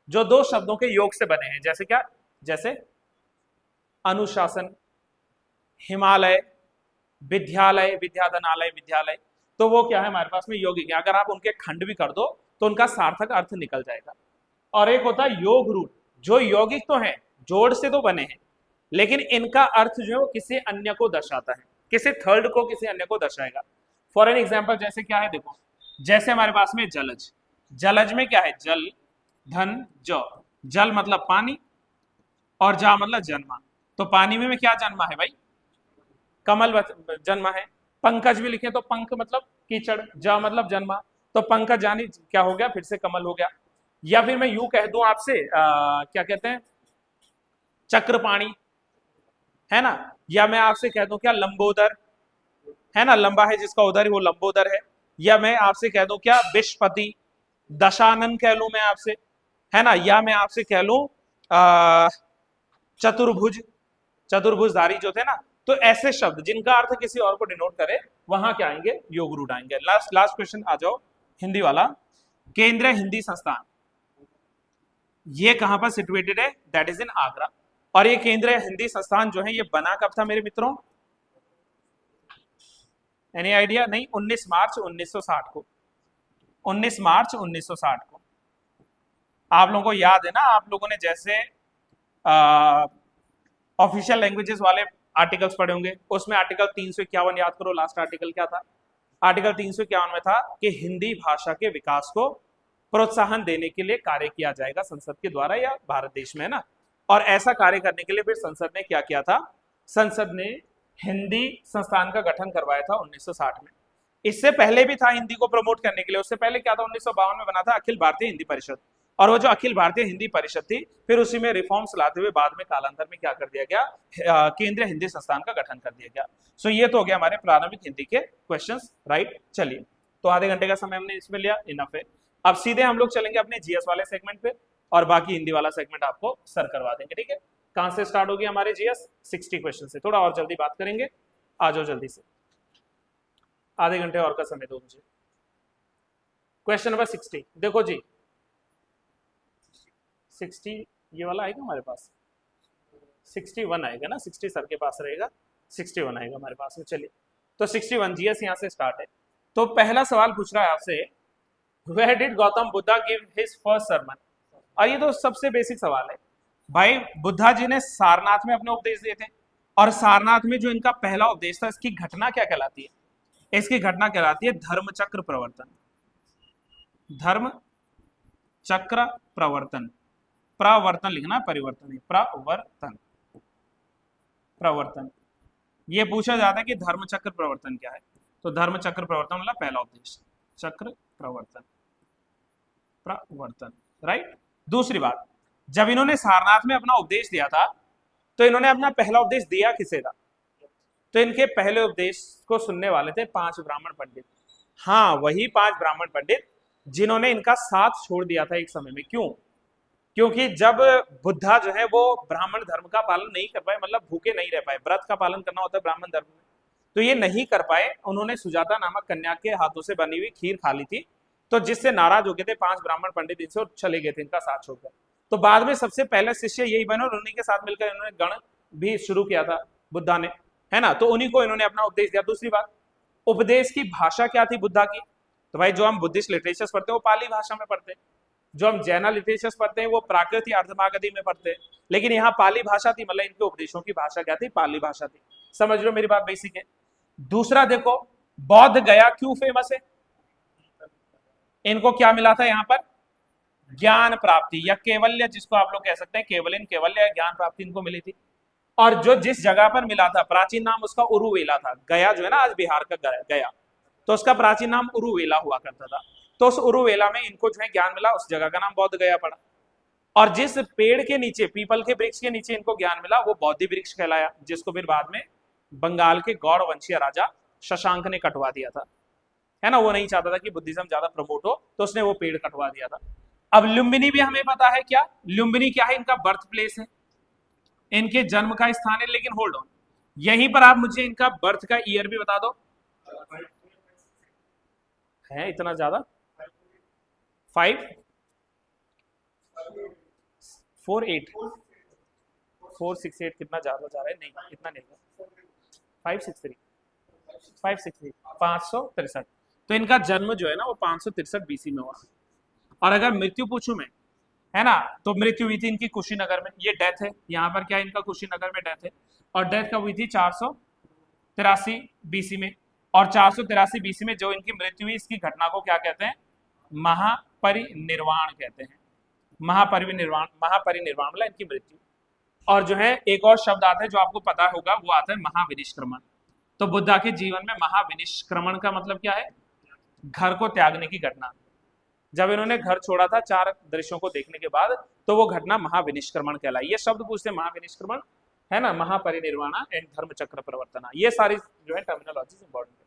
जो दो शब्दों के योग से बने हैं, जैसे क्या, जैसे अनुशासन, हिमालय, विद्यालय, विद्याधनालय, विद्यालय, तो वो क्या है हमारे पास में यौगिक है। अगर आप उनके खंड भी कर दो तो उनका सार्थक अर्थ निकल जाएगा। और एक होता है योग रूट, जो यौगिक तो है, जोड़ से तो बने हैं, लेकिन इनका अर्थ जो है वो किसी अन्य को दर्शाता है, किसी थर्ड को किसी अन्य को दर्शाएगा। फॉर एन एग्जाम्पल जैसे क्या है, देखो जैसे हमारे पास में जलज, जलज में क्या है, जल धन ज, जल मतलब पानी और जा मतलब जन्मा, तो पानी में क्या जन्मा है भाई, कमल जन्मा है। पंकज भी लिखे तो पंख मतलब कीचड़, जा मतलब जन्मा, तो पंकज जानी क्या हो गया, फिर से कमल हो गया। या फिर मैं यूं कह दूं आपसे क्या कहते हैं, चक्रपाणी, है ना। या मैं आपसे कह दूं क्या, लंबोदर, है ना, लंबा है जिसका उदर वो लंबोदर है। या मैं आपसे कह दूं क्या, विश्वपति, दशानन कह लूं मैं आपसे, है ना। या मैं आपसे कह लूं चतुर्भुज, चतुर्भुजधारी जो थे ना। तो ऐसे शब्द जिनका अर्थ किसी और को डिनोट करे, वहां क्या आएंगे, योग रूट आएंगे। लास्ट क्वेश्चन आ जाओ, हिंदी वाला। केंद्रीय हिंदी संस्थान ये कहां पर सिचुएटेड है, दैट इज इन आगरा। और ये केंद्रीय हिंदी संस्थान जो है ये बना कब था मेरे मित्रों, एनी आइडिया, नहीं, 19 मार्च 1960 को, 19 मार्च 1960 को। आप लोगों को याद है ना, आप लोगों ने जैसे ऑफिशियल लैंग्वेजेस वाले आर्टिकल्स पढ़े होंगे, उसमें आर्टिकल 351 याद करो, लास्ट आर्टिकल क्या था, आर्टिकल 351 में था कि हिंदी भाषा के विकास को प्रोत्साहन देने के लिए कार्य किया जाएगा संसद के द्वारा या भारत देश में, है ना। और ऐसा कार्य करने के लिए फिर संसद ने क्या किया था, संसद ने हिंदी संस्थान का गठन करवाया था 1960 में। इससे पहले भी था हिंदी को प्रमोट करने के लिए, उससे पहले क्या था, 1952 में बना था अखिल भारतीय हिंदी परिषद। और वो जो अखिल भारतीय हिंदी परिषद थी, फिर उसी में रिफॉर्म्स लाते हुए बाद में कालांतर में क्या कर दिया गया, केंद्रीय हिंदी संस्थान का गठन कर दिया गया। सो ये तो हो गया हमारे प्रारंभिक हिंदी के क्वेश्चंस, राइट। चलिए, तो आधे घंटे का समय हमने इसमें लिया, इनफ है। अब सीधे हम लोग चलेंगे अपने जीएस वाले सेगमेंट पे, और बाकी हिंदी वाला सेगमेंट आपको सर करवा देंगे, ठीक है। कहां से स्टार्ट होगी हमारे जीएस, 60 क्वेश्चन से, थोड़ा और जल्दी बात करेंगे, आ जाओ जल्दी से, आधे घंटे और का समय दो मुझे। क्वेश्चन नंबर 60 देखो जी, 60 ये वाला आएगा हमारे पास, 61 आएगा ना, 60 सर के पास रहेगा, 61 आएगा हमारे पास में। चलिए, तो 61 जीएस यहां से स्टार्ट है। तो पहला सवाल पूछ रहा है आपसे, Where did Gautam Buddha give his first sermon? और ये तो सबसे बेसिक सवाल है भाई, बुद्धा जी ने सारनाथ में अपने उपदेश दिए थे, और सारनाथ में जो इनका पहला उपदेश था, इसकी घटना क्या कहलाती है, इसकी घटना कहलाती है धर्म चक्र प्रवर्तन। धर्म चक्र प्रवर्तन, प्रवर्तन लिखना, परिवर्तन है, प्रवर्तन, प्रवर्तन। ये पूछा जाता है कि धर्म चक्र प्रवर्तन क्या है, तो धर्म चक्र प्रवर्तन मतलब पहला उपदेश, चक्र प्रवर्तन, प्रवर्तन, राइट। दूसरी बात, जब इन्होंने सारनाथ में अपना उपदेश दिया था, तो इन्होंने अपना पहला उपदेश दिया किसे था, तो इनके पहले उपदेश को सुनने वाले थे 5 ब्राह्मण पंडित। हाँ, वही 5 ब्राह्मण पंडित जिन्होंने इनका साथ छोड़ दिया था एक समय में। क्यों, क्योंकि जब बुद्धा जो है वो ब्राह्मण धर्म का पालन नहीं कर पाए, मतलब भूखे नहीं रह पाए, व्रत का पालन करना होता है ब्राह्मण धर्म में, तो ये नहीं कर पाए, उन्होंने सुजाता नामक कन्या के हाथों से बनी हुई खीर खा ली थी, तो जिससे नाराज हो गए थे 5 ब्राह्मण पंडित इनसे और चले गए थे इनका साथ छोड़कर। तो बाद में सबसे पहले शिष्य यही बने और उन्हीं के साथ मिलकर इन्होंने गण भी शुरू किया था बुद्धा ने, है ना। तो उन्हीं को इन्होंने अपना उपदेश दिया। दूसरी बात, उपदेश की भाषा क्या थी बुद्धा की, तो भाई जो हम बुद्धिस्ट लिटरेचर्स पढ़ते हैं वो पाली भाषा में पढ़ते हैं, जो हम जैना लिटरेचर्स पढ़ते हैं वो प्राकृत या अर्धमागधी में पढ़ते हैं, लेकिन यहाँ पाली भाषा थी, मतलब इनके उपदेशों की भाषा क्या थी, पाली भाषा थी। समझ लो मेरी बात बेसिक है। दूसरा देखो, बौद्ध गया क्यों फेमस है, इनको क्या मिला था यहाँ पर, ज्ञान प्राप्ति या केवल्य, जिसको आप लोग कह सकते हैं केवलिन, केवल्य या ज्ञान प्राप्ति इनको मिली थी। और जो जिस जगह पर मिला था, प्राचीन नाम उसका उरुवेला था। गया जो है ना आज बिहार का गया, तो उसका प्राचीन नाम उरुवेला हुआ करता था। तो उस उरुवेला में इनको जो है ज्ञान मिला, उस जगह का नाम बौद्ध गया पड़ा। और जिस पेड़ के नीचे, पीपल के वृक्ष के नीचे इनको ज्ञान मिला, वो बौद्धि वृक्ष कहलाया, जिसको फिर बाद में बंगाल के गौड़ वंशीय राजा शशांक ने कटवा दिया था, है ना। वो नहीं चाहता था कि बुद्धिज्म ज्यादा प्रमोट हो, तो उसने वो पेड़ कटवा दिया था। अब लुम्बिनी भी हमें पता है, क्या लुम्बिनी क्या है, इनका बर्थ प्लेस है, इनके जन्म का स्थान है। लेकिन होल्ड ऑन, यहीं पर आप मुझे इनका बर्थ का ईयर भी बता दो। है इतना ज्यादा? 548 468 कितना ज्यादा जा रहा है? नहीं इतना नहीं, 563 563 तो इनका जन्म जो है ना वो 563 बीसी में हुआ। और अगर मृत्यु पूछूं मैं, है ना, तो मृत्यु हुई थी इनकी कुशीनगर में। ये डेथ है, यहाँ पर क्या है, इनका कुशीनगर में डेथ है। और डेथ कब हुई थी? 483 बीसी में। और 483 बीसी में जो इनकी मृत्यु हुई, इसकी घटना को क्या कहते हैं? महापरिनिर्वाण कहते हैं। महापरिनिर्वाण मतलब इनकी मृत्यु। और जो है एक और शब्द आता है जो आपको पता होगा, वो आता है महाविनिष्क्रमण। तो बुद्धा के जीवन में महाविनिष्क्रमण का मतलब क्या है? घर को त्यागने की घटना। जब इन्होंने घर छोड़ा था 4 दृश्यों को देखने के बाद, तो वो घटना महाविनिष्क्रमण कहलाई। ये शब्द पूछते हैं, महाविनिष्क्रमण, है ना, महापरिनिर्वाणा एंड धर्म चक्र परिवर्तना। ये सारी जो है टर्मिनोलॉजी इंपॉर्टेंट है।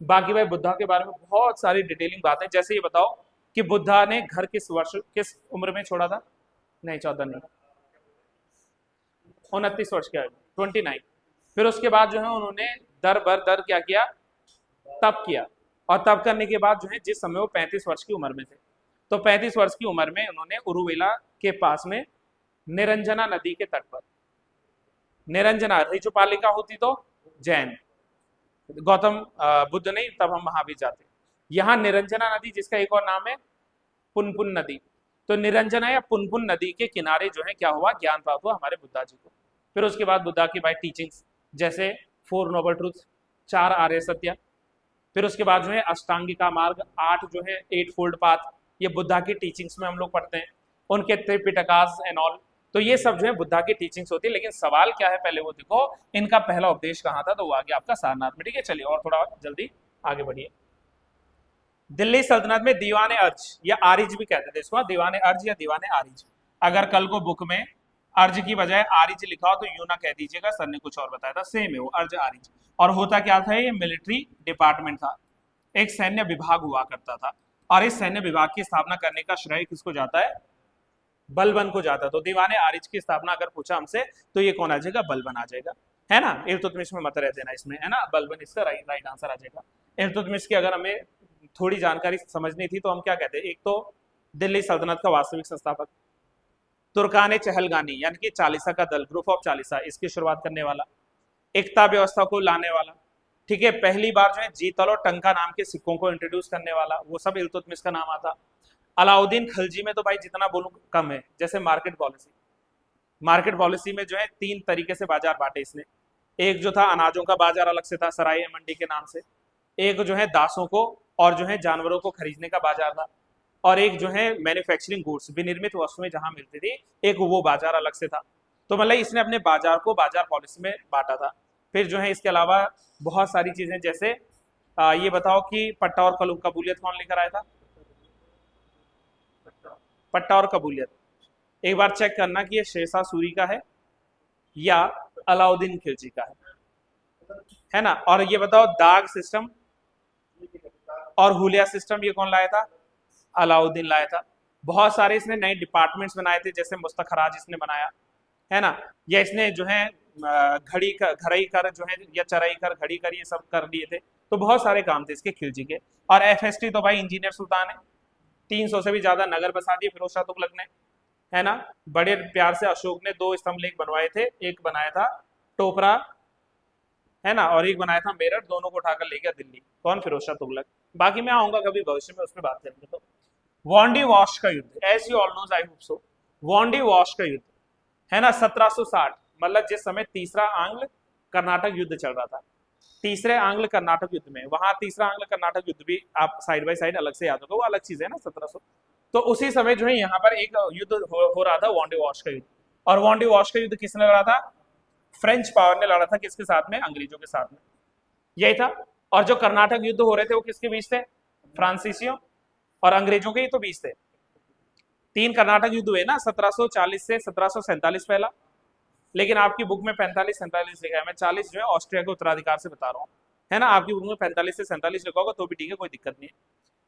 बाकी भाई बुद्धा के बारे में बहुत सारी डिटेलिंग बातें, जैसे ये बताओ कि बुद्धा ने घर किस उम्र में छोड़ा था? नहीं 14 नहीं, 29 वर्ष के, 29। फिर उसके बाद जो है उन्होंने दर बर दर क्या किया? तप किया। और तप करने के बाद जो है, जिस समय वो 35 वर्ष की उम्र में थे, तो 35 वर्ष की उम्र में उन्होंने उरुवेला के पास में निरंजना नदी के तट पर, निरंजना ऋचुपालिका होती तो जैन, गौतम बुद्ध नहीं, तब हम महावीर जाते। यहाँ निरंजना नदी, जिसका एक और नाम है पुनपुन नदी, तो निरंजना या पुनपुन नदी के किनारे जो है क्या हुआ? ज्ञान प्राप्त हुआ हमारे बुद्धा जी को। फिर उसके बाद बुद्धा की भाई टीचिंग्स, जैसे 4 नोबल ट्रूथ, 4 आर्य सत्य। फिर उसके बाद जो है अष्टांगिका मार्ग, 8 जो है 8 फोल्ड पाथ, ये बुद्धा की टीचिंग्स में हम लोग पढ़ते हैं। उनके त्रिपिटकास एंड ऑल, तो ये सब जो है बुद्धा की टीचिंग्स होती है। लेकिन सवाल क्या है, पहले वो देखो इनका पहला उपदेश कहाँ था, तो वो आ गया आपका सारनाथ में। ठीक है, चलिए और थोड़ा जल्दी आगे बढ़िए। दिल्ली सल्तनत में दीवाने अर्ज या आरिज भी कहते थे इसको, दीवाने अर्ज या दीवाने आरिज। अगर कल को बुक में अर्ज की बजाय आरिज लिखा हो तो यूं ना कह दीजिएगा सर ने कुछ और बताया था, सेम है वो, अर्ज आरिज। और होता क्या था, ये मिलिट्री डिपार्टमेंट था, एक सैन्य विभाग हुआ करता था। और इस सैन्य विभाग की स्थापना करने का श्रेय किसको जाता है? बलबन को जाता है। तो दीवाने आरिज की स्थापना अगर पूछा हमसे, तो ये कौन आ जाएगा? बलबन आ जाएगा, है ना। इल्तुतमिश में मत रह देना इसमें, है ना, बलबन इसका राइट आंसर आ जाएगा। इल्तुतमिश की अगर हमें थोड़ी जानकारी समझनी थी तो हम क्या कहते हैं, एक तो दिल्ली सल्तनत का वास्तविक संस्थापक, तुर्कान चहलगानी यानी कि चालीसा का दल, ग्रुप ऑफ चालीसा, इसकी शुरुआत करने वाला, एकता व्यवस्था को लाने वाला, ठीक है, पहली बार जो है जीतल और टंका नाम के सिक्कों को इंट्रोड्यूस करने वाला, वो सब इल्तुतमिश का नाम आता। अलाउद्दीन खिलजी में तो भाई जितना बोलूं कम है। जैसे मार्केट पॉलिसी में जो है 3 तरीके से बाजार बांटे इसने। एक जो था अनाजों का बाजार अलग से था, सराय मंडी के नाम से। एक जो है दासों को और जो है जानवरों को खरीदने का बाजार था। और एक जो है मैन्युफैक्चरिंग गुड्स, विनिर्मित वस्तुएं जहां मिलती थी, एक वो बाजार अलग से था। तो मतलब इसने अपने बाजार को बाजार पॉलिसी में बांटा था। फिर जो है इसके अलावा बहुत सारी चीजें, जैसे ये बताओ कि पट्टा और कबूलियत कौन लेकर आया था? पट्टा और कबूलियत एक बार चेक करना कि ये शेरशाह सूरी का है या अलाउद्दीन खिलजी का है ना। और ये बताओ दाग सिस्टम और हुलिया सिस्टम ये कौन लाया था? अलाउद्दीन लाया था। बहुत सारे इसने नए डिपार्टमेंट्स बनाए थे, जैसे मुस्तखराज इसने बनाया, है ना, या इसने जो है घड़ी कर जो है, या चराई कर, घड़ी कर, ये सब कर लिए थे। तो बहुत सारे काम थे इसके खिलजी के। और एफएसटी तो भाई इंजीनियर सुल्तान है, 300 से भी ज्यादा नगर बसा दिए फिरोज शाह तुगलक ने, है ना। बड़े प्यार से अशोक ने 2 स्तंभ लेख बनवाए थे, एक बनाया था टोपरा, है ना, और एक बनाया था मेरठ, दोनों को उठाकर ले गया दिल्ली, कौन? फिरोज शाह तुगलक। बाकी मैं आऊंगा कभी भविष्य में, उसमें बात करेंगे। तो वॉन्डी वॉश का युद्ध, as you all know I hope so, Wandiwash का युद्ध, है ना, 1760, मतलब जिस समय तीसरा आंग्ल कर्नाटक युद्ध चल रहा था। तीसरे आंग्ल कर्नाटक युद्ध में, वहां तीसरा आंग्ल कर्नाटक युद्ध भी आप साइड बाय साइड अलग से याद होगा, वो अलग चीज है ना, 1700। तो उसी समय जो है यहाँ पर एक युद्ध हो रहा था, वॉन्डे वॉश का युद्ध। और वॉन्डे वॉश का युद्ध किसने लड़ा था? फ्रेंच पावर ने लड़ा था। किसके साथ में? अंग्रेजों के साथ में, यही था। और जो कर्नाटक युद्ध हो रहे थे वो किसके बीच थे? फ्रांसीसियों और अंग्रेजों के ही तो बीच थे। 3 कर्नाटक युद्ध हुए ना, 1740 से 1747 पहला, लेकिन आपकी बुक में 45-47 लिखा है। मैं 40 जो है ऑस्ट्रिया के उत्तराधिकार से बता रहा हूँ, है ना। आपकी बुक में 45 से 47 लिखा होगा तो भी ठीक है, कोई दिक्कत नहीं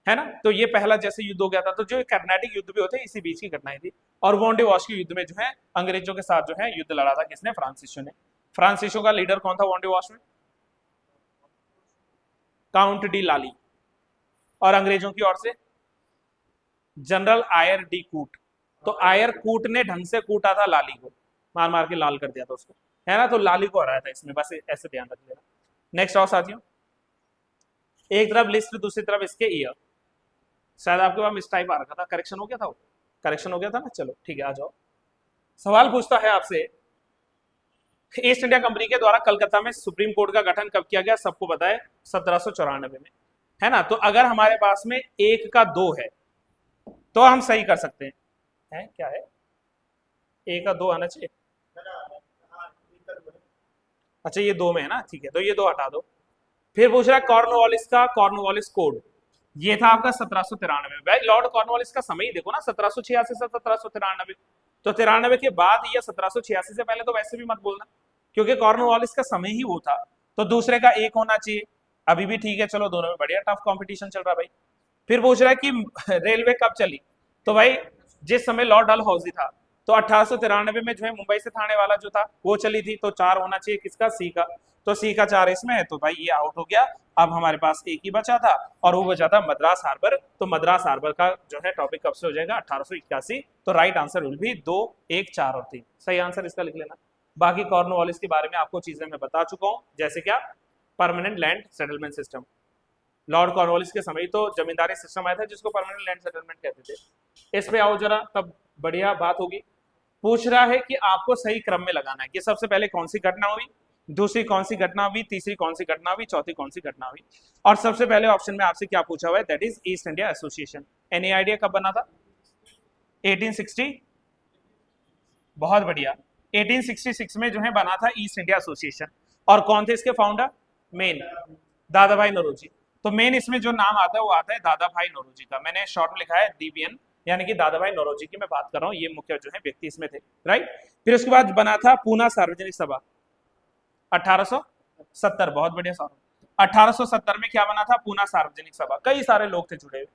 है ना। तो ये पहला जैसे युद्ध हो गया था। तो जो कर्नाटक युद्ध भी होते हैं इसी बीच की घटनाएं थी। और वॉन्डे वॉश के युद्ध में जो है अंग्रेजों के साथ जो है युद्ध लड़ा था किसने? फ्रांसीसियों ने। फ्रांसीसियों का लीडर कौन था वॉन्डे वॉश में? काउंट डी लाली। और अंग्रेजों की ओर से जनरल आयर डी कूट। तो आयर कूट ने ढंग से कूटा था लाली को, मार मार के लाल कर दिया था उसको, है ना। तो लाली को हराया था इसमें, बस ऐसे ध्यान रख लेना। नेक्स्ट आओ साथियों, एक तरफ लिस्ट दूसरी तरफ इसके ईयर। शायद आपके पास मिस टाइप आ रखा था, करेक्शन हो गया था वो? करेक्शन हो गया था ना, चलो ठीक है, आ जाओ। सवाल पूछता है आपसे, ईस्ट इंडिया कंपनी के द्वारा कलकत्ता में सुप्रीम कोर्ट का गठन कब किया गया? सबको पता है, 1794 में, है ना। तो अगर हमारे पास में 1 का 2 है तो हम सही कर सकते हैं, क्या है? 1 का 2 आना चाहिए। अच्छा ये 2 में है ना, ठीक है, तो ये 2 हटा दो। फिर पूछ रहा है कॉर्नवालिस का कॉर्नवालिस कोड, ये था आपका 1793 में। भाई लॉर्ड कॉर्नवालिस का समय ही देखो ना, 1786 से 1793। तो 93 के बाद या 1786 से पहले तो वैसे भी मत बोलना, क्योंकि कॉर्नवालिस का समय ही वो था। तो दूसरे का 1 होना चाहिए, अभी भी ठीक है, चलो दोनों में बढ़िया टफ कंपटीशन चल रहा भाई। फिर पूछ रहा है कि रेलवे कब चली? तो भाई जिस समय लॉर्ड डलहौजी था, तो 1893 में जो है मुंबई से थाने वाला जो था वो चली थी। तो 4 होना चाहिए किसका? सी का। तो सी का 4 इसमें है, तो भाई ये आउट हो गया। अब हमारे पास एक ही बचा था और वो बचा था मद्रास हार्बर। तो मद्रास हार्बर का जो है टॉपिक कब से हो जाएगा? 1881। तो राइट आंसर विल भी 2, 1, 4 और 3। सही आंसर इसका लिख लेना। बाकी कॉर्नवालिस के बारे में आपको चीजें मैं बता चुका हूँ, जैसे क्या permanent land settlement system. Lord Cornwallis के समय तो जमींदारी सिस्टम आया था जिसको परमानेंट लैंड सेटलमेंट कहते थे। इस पे आओ जरा, तब बढ़िया बात होगी। पूछ रहा है कि आपको सही क्रम में लगाना है कि सबसे पहले कौन सी घटना हुई, दूसरी कौन सी घटना हुई, तीसरी कौन सी घटना हुई, चौथी कौन सी घटना हुई। और सबसे पहले ऑप्शन में आपसे क्या पूछा हुआ है? That is east India association. Any idea कब बना था? 1860। बहुत बढ़िया, 1866 में जो है बना था ईस्ट इंडिया एसोसिएशन। और कौन थे इसके फाउंडर? मेन दादा भाई नौरोजी। तो मेन इसमें जो नाम आता है वो आता है दादा भाई नौरोजी का। मैंने शॉर्ट में लिखा है DBN, यानी कि दादा भाई नौरोजी की मैं बात कर रहा हूँ। ये मुख्य जो है व्यक्ति इसमें थे, राइट। फिर उसके बाद बना था पूना सार्वजनिक सभा 1870। बहुत बढ़िया सवाल। 1870 में क्या बना था? पूना सार्वजनिक सभा। कई सारे लोग थे जुड़े हुए।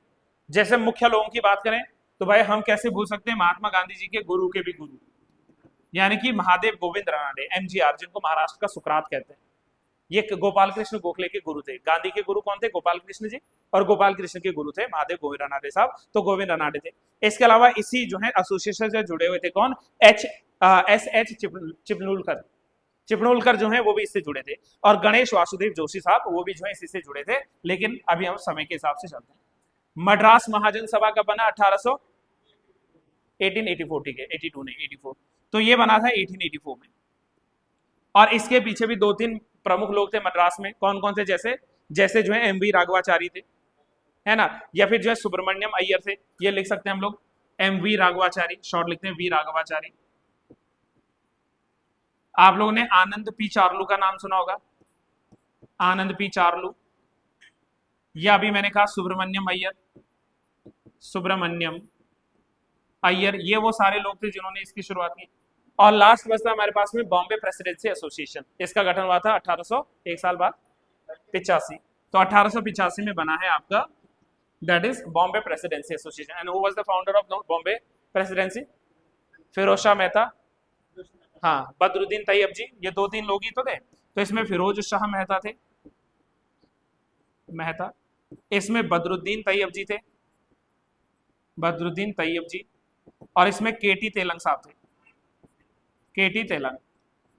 जैसे मुख्य लोगों की बात करें तो भाई हम कैसे भूल सकते हैं महात्मा गांधी जी के गुरु के भी गुरु, यानी कि महादेव गोविंद रानडे, MGR, जिनको महाराष्ट्र का सुकरात कहते हैं। ये गोपाल कृष्ण गोखले के गुरु थे। गांधी के गुरु कौन थे? गोपाल कृष्ण जी। और गोपाल कृष्ण के गुरु थे महादेव गोविंद रानडे साहब। तो गोविंद रानडे थे। इसके अलावा इसी जो है एसोसिएशन से जुड़े हुए थे कौन? SH चिपलूलकर। चिपलूलकर जो है वो भी इससे जुड़े थे। और गणेश वासुदेव जोशी साहब, वो भी जो है इसी से जुड़े थे। लेकिन अभी हम समय के हिसाब से चलते हैं। मद्रास महाजन सभा का बना 1884, ठीक है, 82 नहीं 84। तो ये बना था 1884 में। और इसके पीछे भी 2-3 प्रमुख लोग थे मद्रास में। कौन कौन थे? जैसे जो है MV राघवाचारी थे, है ना, या फिर जो है सुब्रमण्यम अय्यर थे। ये लिख सकते हैं हम लोग, MV राघवाचारी, शॉर्ट लिखते हैं वी राघवाचारी। आप लोगों ने आनंद P चार्लू का नाम सुना होगा, आनंद P चार्लू। या अभी मैंने कहा सुब्रमण्यम अय्यर, सुब्रमण्यम अय्यर, ये वो सारे लोग थे जिन्होंने इसकी शुरुआत की। और लास्ट बचता हमारे पास में बॉम्बे प्रेसिडेंसी एसोसिएशन। इसका गठन हुआ था 1800, एक साल बाद, 85। तो 1885 में बना है आपका, that is Bombay Presidency Association. And who was the founder of Bombay Presidency? Firoz Shah Mehta, हाँ, बदरुद्दीन तैयब जी। ये 2-3 लोग ही तो थे। तो इसमें फिरोज शाह मेहता थे, मेहता। इसमें बदरुद्दीन तैयब जी थे, बदरुद्दीन तैयब जी। और इसमें KT तेलंग साहब थे, KT तेलंग।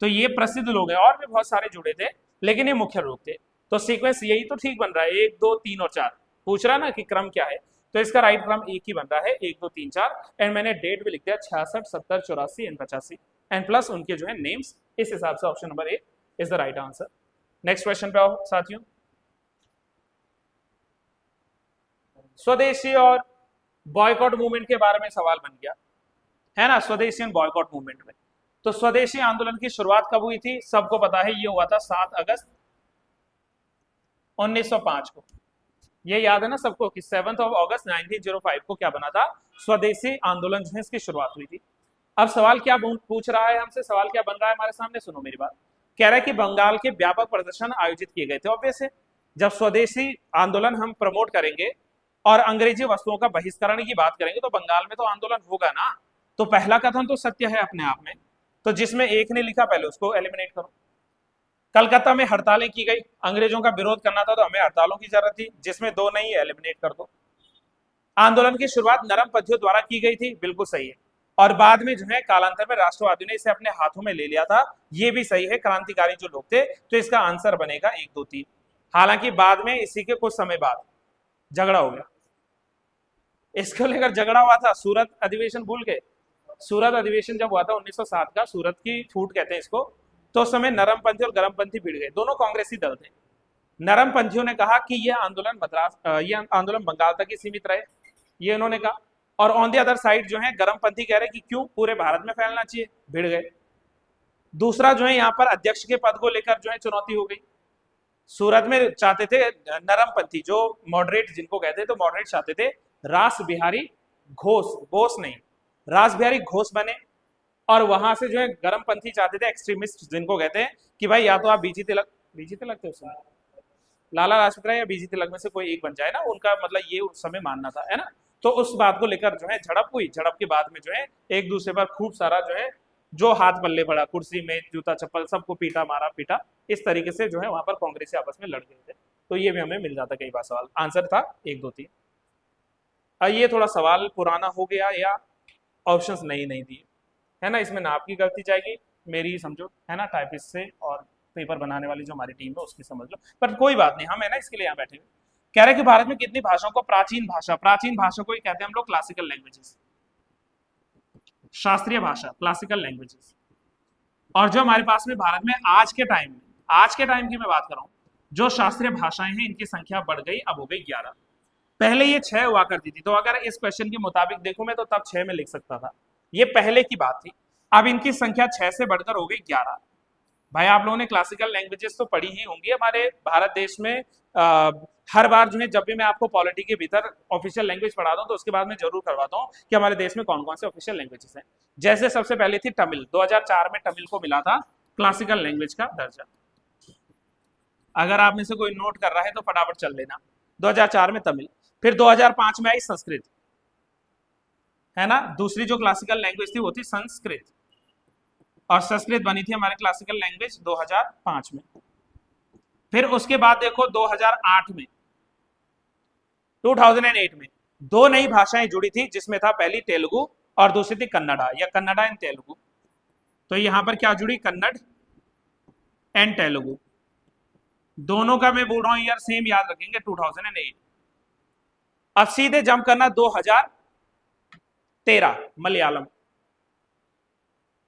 तो ये प्रसिद्ध लोग हैं, और भी बहुत सारे जुड़े थे, लेकिन ये मुख्य लोग थे। तो सीक्वेंस यही तो ठीक बन रहा है, 1, 2, 3 और 4। पूछ रहा ना कि क्रम क्या है, तो इसका राइट क्रम एक ही बन रहा है, 1, 2, 3, 4। एंड मैंने डेट भी लिख दिया 66, 70, 84 एंड 85 एंड प्लस उनके जो है नेम्स। इस हिसाब से option number A is the right answer. Next question पे आओ साथियों। स्वदेशी और बॉयकॉट मूवमेंट के बारे में सवाल बन गया है ना, स्वदेशी बॉयकॉट मूवमेंट में। तो स्वदेशी आंदोलन की शुरुआत कब हुई थी, सबको पता है, ये हुआ था 7 अगस्त 1905 को। ये याद है ना सबको कि 7 अगस्त 1905 को क्या बना था, स्वदेशी आंदोलन जो है इसकी शुरुआत हुई थी। अब सवाल क्या पूछ रहा है हमसे, सवाल क्या बन रहा है हमारे सामने, सुनो मेरी बात। कह रहा है कि बंगाल के व्यापक प्रदर्शन आयोजित किए गए थे। ऑब्वियस है, जब स्वदेशी आंदोलन हम प्रमोट करेंगे और अंग्रेजी वस्तुओं का बहिष्करण की बात करेंगे तो बंगाल में तो आंदोलन होगा ना। तो पहला कथन तो सत्य है अपने आप में, तो जिसमें एक ने लिखा पहले उसको एलिमिनेट करो। कलकत्ता में हड़तालें की गई, अंग्रेजों का विरोध करना था तो हमें हड़तालों की जरूरत थी, जिसमें दो नहीं है एलिमिनेट कर दो। आंदोलन की शुरुआत नरम पंथियों द्वारा की गई थी, बिल्कुल सही है, और बाद में जो है कालांतर में राष्ट्रवादियों ने इसे अपने हाथों में ले लिया था, ये भी सही है, क्रांतिकारी जो लोग थे। तो इसका आंसर बनेगा 1 2 3। हालांकि बाद में इसी के कुछ समय बाद झगड़ा हो गया, इसको लेकर झगड़ा हुआ था, सूरत अधिवेशन भूल गए। सूरत अधिवेशन जब हुआ था 1907 का, सूरत की फूट कहते हैं इसको, तो उस समय नरमपंथी और गरमपंथी भिड़ गए, दोनों कांग्रेसी दल थे। नरमपंथियों ने कहा कि ये आंदोलन बंगाल तक ही सीमित रहे, ये उन्होंने कहा। और ऑन दी अदर साइड जो है गरमपंथी कह रहे कि क्यों पूरे भारत में फैलना चाहिए, भिड़ गए। दूसरा जो है यहाँ पर अध्यक्ष के पद को लेकर जो है चुनौती हो गई। सूरत में चाहते थे नरमपंथी, जो मॉडरेट जिनको कहते हैं, तो मॉडरेट चाहते थे रास बिहारी घोष, बोस नहीं, रास बिहारी घोष बने। और वहां से जो है गरमपंथी चाहते थे एक्सट्रीमिस्ट जिनको कहते हैं कि भाई या तो आप बीजी तिलक थे उस समय, लाला लाजपत राय या बीजी तिलक में से कोई एक बन जाए ना, उनका मतलब ये उस समय मानना था, है ना। तो उस बात को लेकर जो है झड़प हुई, झड़प के बाद में जो है एक दूसरे पर खूब सारा जो है जो हाथ पल्ले पड़ा, कुर्सी में जूता चप्पल सबको पीटा, मारा पीटा, इस तरीके से जो है वहां पर कांग्रेसी आपस में लड़ गए थे। तो ये भी हमें मिल जाता कई बार सवाल, आंसर था 1 2 3। ये थोड़ा सवाल पुराना हो गया या ऑप्शंस नहीं दिए, है ना, इसमें ना आपकी गलती जाएगी, मेरी समझो, है ना, टाइपिस्ट से और पेपर बनाने वाली जो हमारी टीम है उसकी समझ लो, पर कोई बात नहीं, हम है ना इसके लिए यहाँ बैठे हुए। कह रहे कि भारत में कितनी भाषाओं को प्राचीन भाषा को ही कहते हैं हम लोग क्लासिकल लैंग्वेजेस, शास्त्रीय भाषा, क्लासिकल लैंग्वेजेस। और जो हमारे पास में भारत में आज के टाइम की मैं बात कर रहा हूँ, जो शास्त्रीय भाषाएं हैं इनकी संख्या बढ़ गई, अब हो गई 11। पहले ये 6 हुआ करती थी, तो अगर इस क्वेश्चन के मुताबिक देखूं मैं तो तब 6 में लिख सकता था, ये पहले की बात थी। अब इनकी संख्या 6 से बढ़कर हो गई 11। भाई आप लोगों ने क्लासिकल लैंग्वेजेस तो पढ़ी ही होंगी हमारे भारत देश में। हर बार जो है जब भी मैं आपको पॉलिटी के भीतर ऑफिशियल लैंग्वेज पढ़ाता हूँ तो उसके बाद मैं जरूर करवाता हूँ कि हमारे देश में कौन कौन से ऑफिशियल लैंग्वेजेस हैं। जैसे सबसे पहले थी तमिल, 2004 में तमिल को मिला था क्लासिकल लैंग्वेज का दर्जा। अगर आप में से कोई नोट कर रहा है तो फटाफट चल लेना, 2004 में तमिल। फिर 2005 में आई संस्कृत, है ना, दूसरी जो क्लासिकल लैंग्वेज थी वो थी संस्कृत, और संस्कृत बनी थी हमारे क्लासिकल लैंग्वेज 2005 में। फिर उसके बाद देखो 2008 में 2008 में 2 नई भाषाएं जुड़ी थी, जिसमें था पहली तेलुगु और दूसरी थी कन्नड़ा, या कन्नड़ा एंड तेलुगु। तो यहां पर क्या जुड़ी, कन्नड़ एंड तेलुगु। दोनों का मैं बोल रहा हूं यार सेम याद रखेंगे, 2008। अब सीधे जंप करना 2013 मलयालम।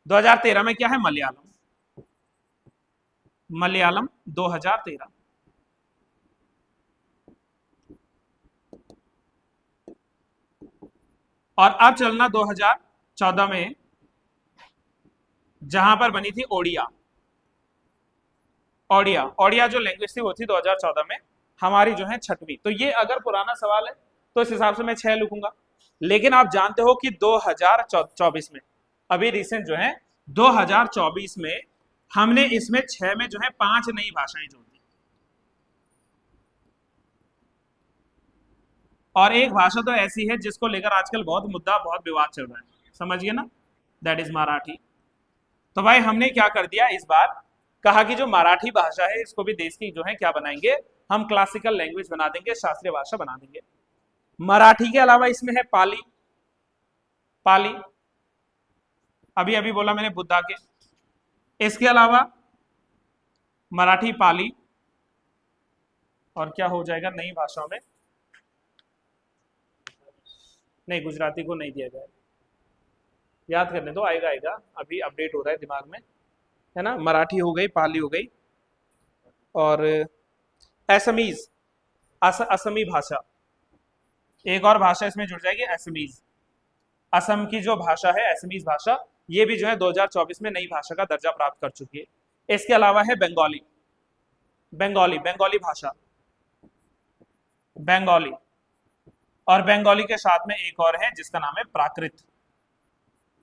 2013 में क्या है, मलयालम 2013। और अब चलना 2014 में, जहां पर बनी थी ओडिया। ओडिया जो लैंग्वेज थी वो थी 2014 में, हमारी जो है 6वीं। तो ये अगर पुराना सवाल है तो इस हिसाब से मैं 6 लिखूंगा। लेकिन आप जानते हो कि 2024 में, अभी रिसेंट जो है 2024 में, हमने इसमें 6 में जो है 5 नई भाषाएं जोड़ दी, और एक भाषा तो ऐसी है जिसको लेकर आजकल बहुत मुद्दा, बहुत विवाद चल रहा है, समझिए ना, दैट इज मराठी। तो भाई हमने क्या कर दिया इस बार, कहा कि जो मराठी भाषा है इसको भी देश की जो है क्या बनाएंगे, हम क्लासिकल लैंग्वेज बना देंगे, शास्त्रीय भाषा बना देंगे। मराठी के अलावा इसमें है पाली, अभी अभी बोला मैंने बुद्धा के। इसके अलावा मराठी, पाली, और क्या हो जाएगा नई भाषाओं में, नहीं गुजराती को नहीं दिया गया, याद करने दो, आएगा, अभी अपडेट हो रहा है दिमाग में, है ना। मराठी हो गई, पाली हो गई, और असमी भाषा, एक और भाषा इसमें जुड़ जाएगी, असमीज। असम की जो भाषा है असमीज भाषा, ये भी जो है 2024 में नई भाषा का दर्जा प्राप्त कर चुकी है। इसके अलावा है बंगाली, बंगाली भाषा, बंगाली। और बंगाली के साथ में एक और है जिसका नाम है प्राकृत।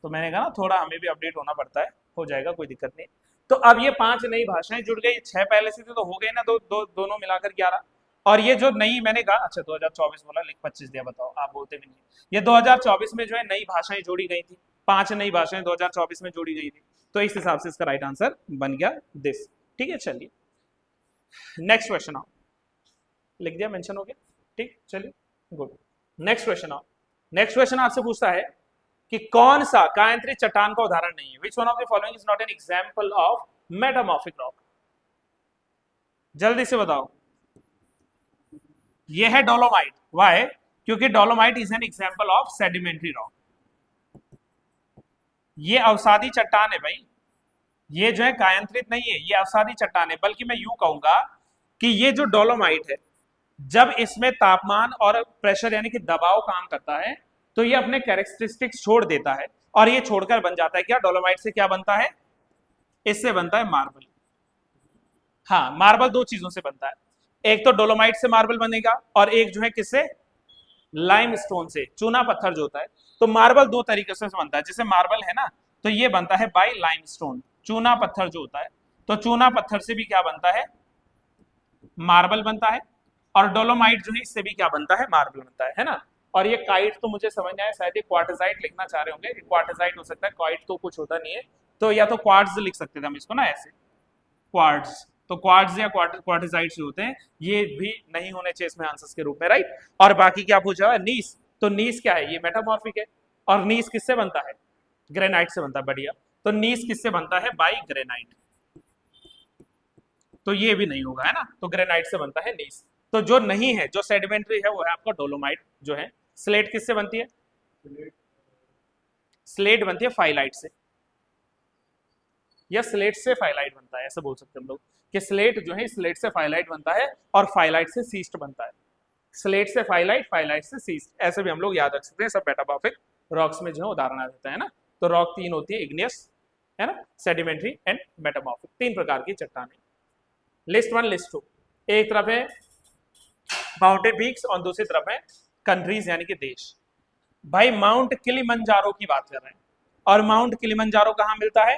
तो मैंने कहा ना थोड़ा हमें भी अपडेट होना पड़ता है, हो जाएगा, कोई दिक्कत नहीं। तो अब ये 5 नई भाषाएं जुड़ गई, 6 पहले से तो हो गई ना, दोनों मिलाकर 11। और ये जो नई मैंने कहा, अच्छा 2024 बोला लेकिन 25 दिया, बताओ आप बोलते भी नहीं। ये 2024 में जो है नई भाषाएं जोड़ी गई थी, 5 नई भाषाएं 2024 में जोड़ी गई थी। तो इस हिसाब से इसका राइट आंसर बन गया दिस। ठीक है, चलिए नेक्स्ट क्वेश्चन आओ। लिख दिया, मेंशन हो गया, ठीक, चलिए गुड। नेक्स्ट क्वेश्चन आओ। नेक्स्ट क्वेश्चन आपसे पूछता है कि कौन सा कायांतरित चट्टान का उदाहरण नहीं है, which one of the following is not an example of metamorphic rock. जल्दी से बताओ। ये है डोलोमाइट, व्हाई? क्योंकि dolomite is an example of sedimentary rock. ये अवसादी चट्टान है भाई, ये जो है कायांतरित नहीं है, ये अवसादी चट्टान है। बल्कि मैं यूं कहूंगा कि ये जो डोलोमाइट है, जब इसमें तापमान और प्रेशर यानी कि दबाव काम करता है तो ये अपने कैरेक्टरिस्टिक्स छोड़ देता है और ये छोड़कर बन जाता है क्या? डोलोमाइट से क्या बनता है? इससे बनता है मार्बल। हाँ, मार्बल 2 चीजों से बनता है, एक तो डोलोमाइट से मार्बल बनेगा और एक जो है किससे? लाइमस्टोन से, चूना पत्थर जो होता है। तो मार्बल 2 तरीके से बनता है, जैसे मार्बल है ना, तो ये बनता है बाय लाइमस्टोन, चूना पत्थर जो होता है। तो चूना पत्थर से भी क्या बनता है? मार्बल बनता है। और डोलोमाइट जो है इससे भी क्या बनता है? मार्बल बनता है ना। और ये काइट तो मुझे समझ में आया, शायद ये क्वार्टजाइट लिखना चाह रहे होंगे, क्वार्टजाइट हो सकता है, काइट तो कुछ होता नहीं है। तो या तो क्वार्ट्ज लिख सकते थे हम इसको ना, ऐसे क्वार्ट्ज। तो क्वार्ट्ज या क्वार्टजाइट जो होते हैं ये भी नहीं होने चाहिए इसमें आंसर्स के रूप में, राइट। और बाकी क्या पूछा है? नीस। तो नीस क्या है? ये मेटामॉर्फिक है। और नीस किससे बनता है? ग्रेनाइट से बनता है, बढ़िया। तो नीस किससे बनता है? By granite. तो ये भी नहीं होगा, है ना। तो ग्रेनाइट से बनता है नीस। तो जो नहीं है, जो सेडिमेंट्री है, वो है आपका डोलोमाइट जो है। स्लेट किससे बनती है? स्लेट बनती है फाइलाइट से, या स्लेट से फाइलाइट बनता है, ऐसा बोल सकते हैं हम लोग कि स्लेट जो है स्लेट से फाइलाइट बनता है और फाइलाइट से सीस्ट बनता है। स्लेट से फाइलाइट, फाइलाइट से सीस्ट, ऐसे भी हम लोग याद रख सकते हैं। सब मेटामॉर्फिक रॉक्स में जो है उदाहरण आ जाता है ना। तो रॉक 3 होती है, इग्नियस, है ना, सेडिमेंट्री एंड मेटामॉर्फिक, 3 प्रकार की चट्टानें। List 1, list 2। एक तरफ है माउंटेन पीक्स और दूसरी तरफ है कंट्रीज यानी कि देश। भाई माउंट किलिमंजारो की बात कर रहे हैं, और माउंट किलिमंजारो कहाँ मिलता है?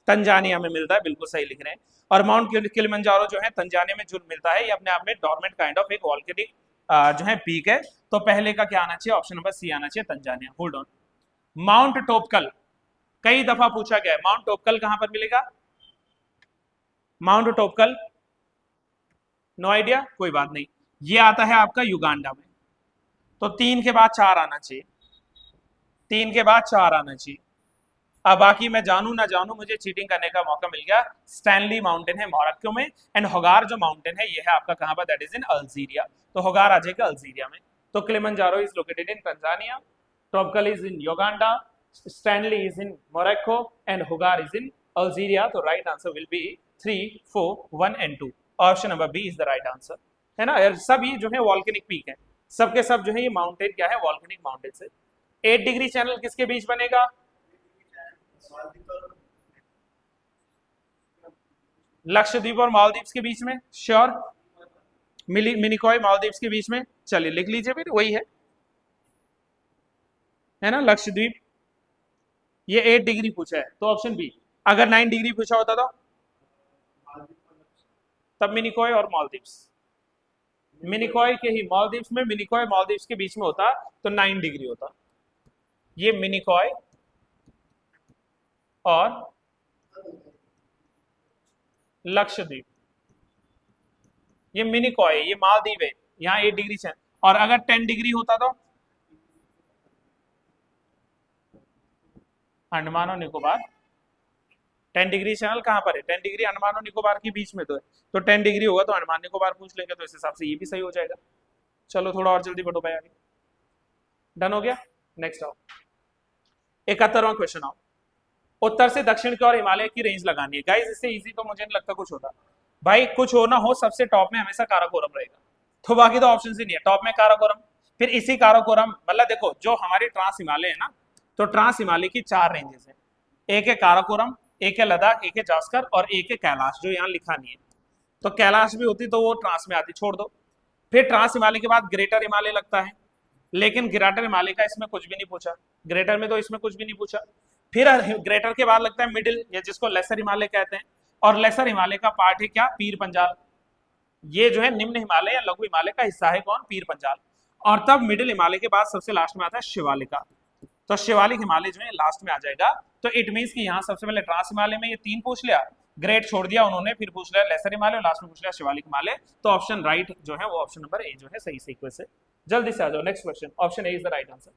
तंजानिया में मिलता है, बिल्कुल सही लिख रहे हैं। और माउंट किलिमंजारो जो है तंजानिया में जो मिलता है, ये अपने आप में डोरमेंट काइंड ऑफ एक वॉल्केनिक जो है पीक है। तो पहले का क्या आना चाहिए? ऑप्शन नंबर सी आना चाहिए, तंजानिया। Hold on. माउंट टोपकल कई दफा पूछा गया है, माउंट टोपकल कहां पर मिलेगा? माउंट टोपकल नो आइडिया, कोई बात नहीं। ये आता है आपका युगांडा में। तो 3 के बाद 4 आना चाहिए, 3 के बाद 4 आना चाहिए। अब बाकी मैं जानू ना जानू, मुझे चीटिंग करने का मौका मिल गया। स्टैनली माउंटेन है मोरक्को में, एंड होगार जो माउंटेन है ये है आपका कहां पर? That is in Algeria. तो होगार आ जाएगा अल्जीरिया में। तो Kilimanjaro is located in Tanzania, Toubkal is in Uganda, Stanley is in Morocco and Hoggar is in Algeria. तो right answer will be 3, 4, 1 and 2। Option number B is the right answer, है ना। सब ये जो है volcanic peak है, सबके सब जो है ये माउंटेन क्या है? वॉल्केनिक माउंटेन से। 8 डिग्री चैनल किसके बीच बनेगा? लक्षद्वीप और मालदीव्स के बीच में, श्योर। मिनिकॉय मालदीव्स के बीच में, चलिए लिख लीजिए फिर, वही है ना, लक्षद्वीप। ये 8 डिग्री पूछा है तो ऑप्शन बी। अगर 9 डिग्री पूछा होता तो तब मिनिकॉय और मालदीव्स, मिनिकॉय के ही मालदीव्स में, मिनिकॉय मालदीव्स के बीच में होता तो 9 डिग्री होता। ये मिनिकॉय और लक्षद्वीप, ये मिनिकॉय, ये मालदीव है, यहाँ 8 डिग्री से। और अगर 10 डिग्री होता तो अंडमान और निकोबार। 10 डिग्री चैनल कहां पर है? 10 डिग्री अंडमान और निकोबार के बीच में तो है। तो 10 डिग्री होगा तो अंडमान निकोबार पूछ लेंगे, तो इस हिसाब से ये भी सही हो जाएगा। चलो थोड़ा और जल्दी बढ़ो भाई आगे। डन हो गया, नेक्स्ट आओ। 71वां क्वेश्चन आओ। उत्तर से दक्षिण की ओर हिमालय की रेंज लगानी है। गाइस इससे इजी तो मुझे नहीं लगता कुछ होता। भाई कुछ हो ना हो, सबसे टॉप में हमेशा काराकोरम रहेगा, तो बाकी तो ऑप्शन ही नहीं है। टॉप में काराकोरम, फिर इसी काराकोरम, मतलब देखो जो हमारी ट्रांस हिमालय है ना, तो ट्रांस हिमालय की 4 रेंजेस है। एक है काराकोरम, एक है लद्दाख, एक है जास्कर और एक है कैलाश, जो यहाँ लिखा नहीं है। तो कैलाश भी होती तो वो ट्रांस में आती, छोड़ दो। फिर ट्रांस हिमालय के बाद ग्रेटर हिमालय लगता है, लेकिन ग्रेटर हिमालय का इसमें कुछ भी नहीं पूछा, ग्रेटर में तो इसमें कुछ भी नहीं पूछा। फिर ग्रेटर के बाद लगता है मिडिल, या जिसको लेसर हिमालय कहते हैं, और लेसर हिमालय का पार्ट है क्या, पीर पंजाल। ये जो है निम्न हिमालय या लघु हिमालय का हिस्सा है कौन, पीर पंजाल। और तब मिडिल हिमालय के बाद सबसे लास्ट में आता है शिवालिका। तो शिवालिक हिमालय जो है लास्ट में आ जाएगा। तो इट मीन्स कि यहाँ सबसे पहले ट्रांस हिमालय में ये 3 पूछ लिया, ग्रेट छोड़ दिया उन्होंने, फिर पूछ लिया लेसर हिमालय और लास्ट में पूछ लिया शिवालिक हिमालय। तो ऑप्शन राइट जो है वो ऑप्शन नंबर ए जो है सही सीक्वेंस है। जल्दी से आ जाओ, next question, option A is the right answer.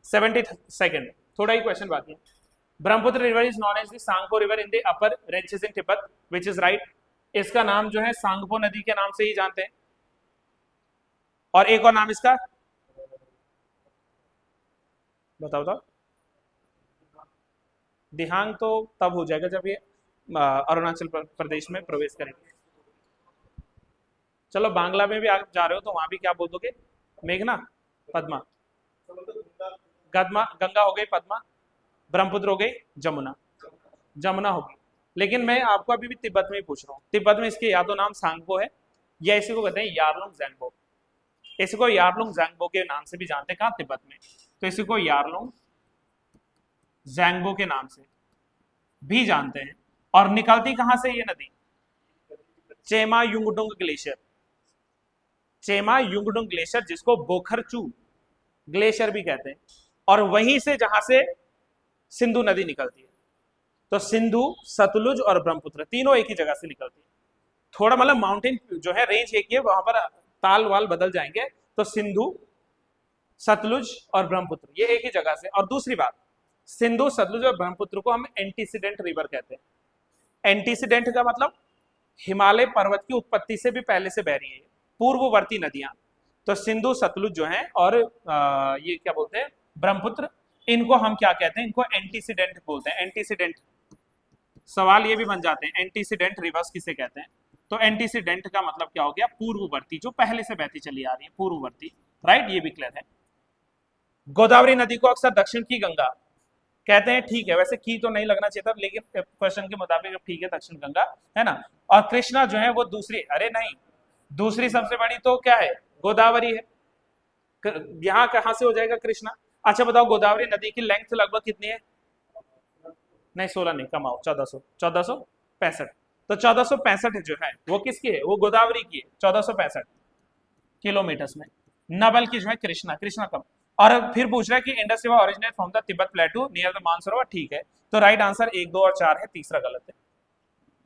72nd, थोड़ा ही क्वेश्चन बाकी है। Brahmaputra river is known as the Tsangpo river in the upper ranges in Tibet, which is right. इसका नाम जो है सांगपो नदी के नाम से ही जानते हैं। और एक और नाम इसका बताओ तो। दिहांग तो तब हो जाएगा जब ये अरुणाचल प्रदेश में प्रवेश करेंगे। चलो बांग्ला में भी आप जा रहे हो तो वहां भी क्या बोल दोगे, मेघना, पद्मा, गदमा, गंगा हो गई, पद्मा, ब्रह्मपुत्र हो गई, जमुना, जमुना होगी। लेकिन मैं आपको अभी भी तिब्बत में ही पूछ रहा हूँ, तिब्बत में इसके या तो नाम सांगपो है या इसी को कहते हैं यारलुंग ज़ैंगबो। इसी को यारलुंग ज़ैंगबो के नाम से भी जानते हैं, कहाँ, तिब्बत में। तो इसी को यारलुंग ज़ैंगबो के नाम से भी जानते हैं। और निकलती कहां से ये नदी, चेमा युंगडुंग ग्लेशियर, चेमा युंगडुंग ग्लेशियर, जिसको बोखरचू ग्लेशियर भी कहते हैं। और वहीं से जहां से सिंधु नदी निकलती है। तो सिंधु, सतलुज और ब्रह्मपुत्र तीनों एक ही जगह से निकलती है। थोड़ा मतलब माउंटेन जो है रेंज एक ही है, वहां पर ताल वाल बदल जाएंगे। तो सिंधु, सतलुज और ब्रह्मपुत्र ये एक ही जगह से। और दूसरी बात, सिंधु, सतलुज और ब्रह्मपुत्र को हम एंटीसीडेंट रिवर कहते हैं। एंटीसीडेंट का मतलब हिमालय पर्वत की उत्पत्ति से भी पहले से बह रही है, पूर्ववर्ती नदियां। तो सिंधु, सतलुज जो है और ये क्या बोलते हैं, ब्रह्मपुत्र, इनको हम क्या कहते हैं, इनको एंटीसीडेंट बोलते हैं। एंटीसीडेंट, सवाल ये भी बन जाते हैं एंटीसीडेंट रिवर्स किसे कहते हैं। तो एंटीसीडेंट का मतलब क्या हो गया, पूर्ववर्ती, जो पहले से बहती चली आ रही है, पूर्ववर्ती, राइट, ये भी क्लियर है। गोदावरी नदी को अक्सर दक्षिण की गंगा कहते हैं, ठीक है, वैसे की तो नहीं लगना चाहिए था, लेकिन क्वेश्चन के मुताबिक ठीक है, दक्षिण गंगा है ना। और कृष्णा जो है वो दूसरी, अरे नहीं, दूसरी सबसे बड़ी तो क्या है, गोदावरी है। यहां कहां से हो जाएगा कृष्णा। अच्छा बताओ, गोदावरी नदी की लेंथ लगभग कितनी है, नहीं 16 नहीं, कम आओ, 1465। तो 1465 जो है वो किसकी है, वो गोदावरी की है, 1465 किलोमीटर्स में। न बल्कि जो है कृष्णा, कृष्णा कम। और फिर पूछ रहा है कि Indus river originate from the Tibet प्लेटू near the Mansarovar, ठीक है। तो राइट आंसर 1, 2 और 4 है, तीसरा गलत है।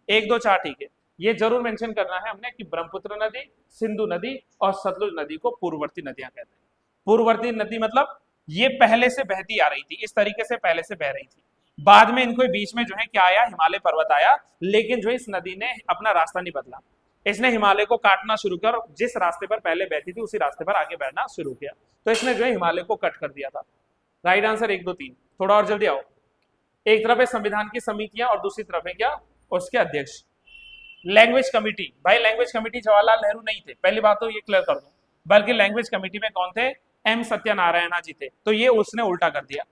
1, 2, 4 ठीक है। ये जरूर मेंशन करना है हमने कि ब्रह्मपुत्र नदी, सिंधु नदी और सतलुज नदी को पूर्ववर्ती नदियां कहते हैं। पूर्ववर्ती नदी मतलब ये पहले से बहती आ रही थी, इस तरीके से पहले से बह रही थी। बाद में इनको बीच में जो है क्या आया, हिमालय पर्वत आया, लेकिन जो इस नदी ने अपना रास्ता नहीं बदला, इसने हिमालय को काटना शुरू किया और जिस रास्ते पर पहले बहती थी उसी रास्ते पर आगे बढ़ना शुरू किया। तो इसने जो है हिमालय को कट कर दिया था। Right answer 1, 2, 3। थोड़ा और जल्दी आओ। एक तरफ है संविधान की समितियां और दूसरी तरफ है क्या, उसके अध्यक्ष। लैंग्वेज कमिटी, भाई लैंग्वेज कमिटी जवाहरलाल नेहरू नहीं थे, पहली बात तो ये क्लियर कर दो, बल्कि लैंग्वेज कमिटी में कौन थे, एम सत्यानारायणा जी थे। तो ये उसने उल्टा कर दिया,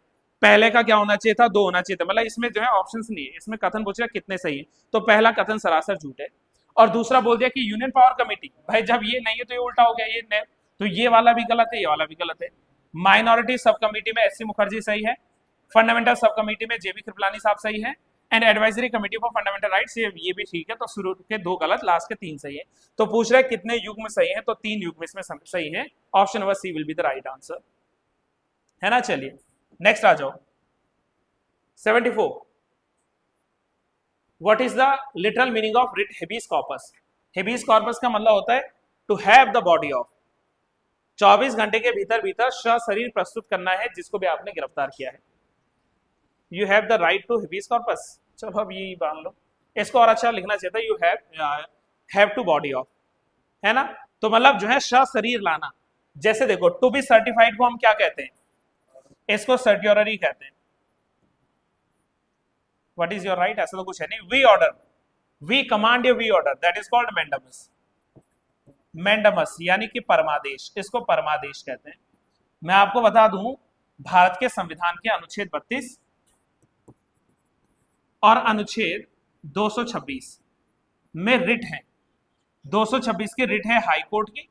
पहले का क्या होना चाहिए था, 2 होना चाहिए था। मतलब इसमें जो है ऑप्शंस नहीं है, इसमें कथन पूछ रहा कितने सही है, तो पहला कथन सरासर झूठ है। और दूसरा बोल दिया कि यूनियन पावर कमेटी, भाई जब ये नहीं है तो ये उल्टा हो गया, ये तो ये वाला भी गलत है, ये वाला भी गलत है। माइनॉरिटी सब कमेटी में एस सी मुखर्जी सही है, फंडामेंटल सब कमेटी में जेबी कृपलानी साहब सही है, and advisory committee for fundamental rights ये भी ठीक है। तो शुरू के 2 गलत, लास्ट के 3 सही है। तो पूछ रहे कितने युग में सही है, तो 3 युग में इसमें सही है। Option number C will be the right answer, है ना। चलिए नेक्स्ट आ जाओ। 74, what is the literal meaning of writ habeas corpus. Habeas corpus का मतलब होता है to have the body of, 24 घंटे के भीतर भीतर शरीर प्रस्तुत करना है जिसको भी आपने गिरफ्तार किया है। You have the right to habeas corpus. चलो अब ये मान लो, इसको और अच्छा लिखना चाहिए था, you have to body of, है ना। तो मतलब जो है शरीर लाना। जैसे देखो, टू बी सर्टिफाइड को हम क्या कहते हैं, इसको सर्टियोररी कहते हैं। व्हाट इज योर राइट, ऐसा तो कुछ है नहीं। We order, we command, we order, that is called mandamus. Mandamus यानी कि परमादेश, इसको परमादेश कहते हैं। मैं आपको बता दूं, भारत के संविधान के अनुच्छेद 32 और अनुच्छेद 226 में रिट है। 226 की रिट है हाई कोर्ट की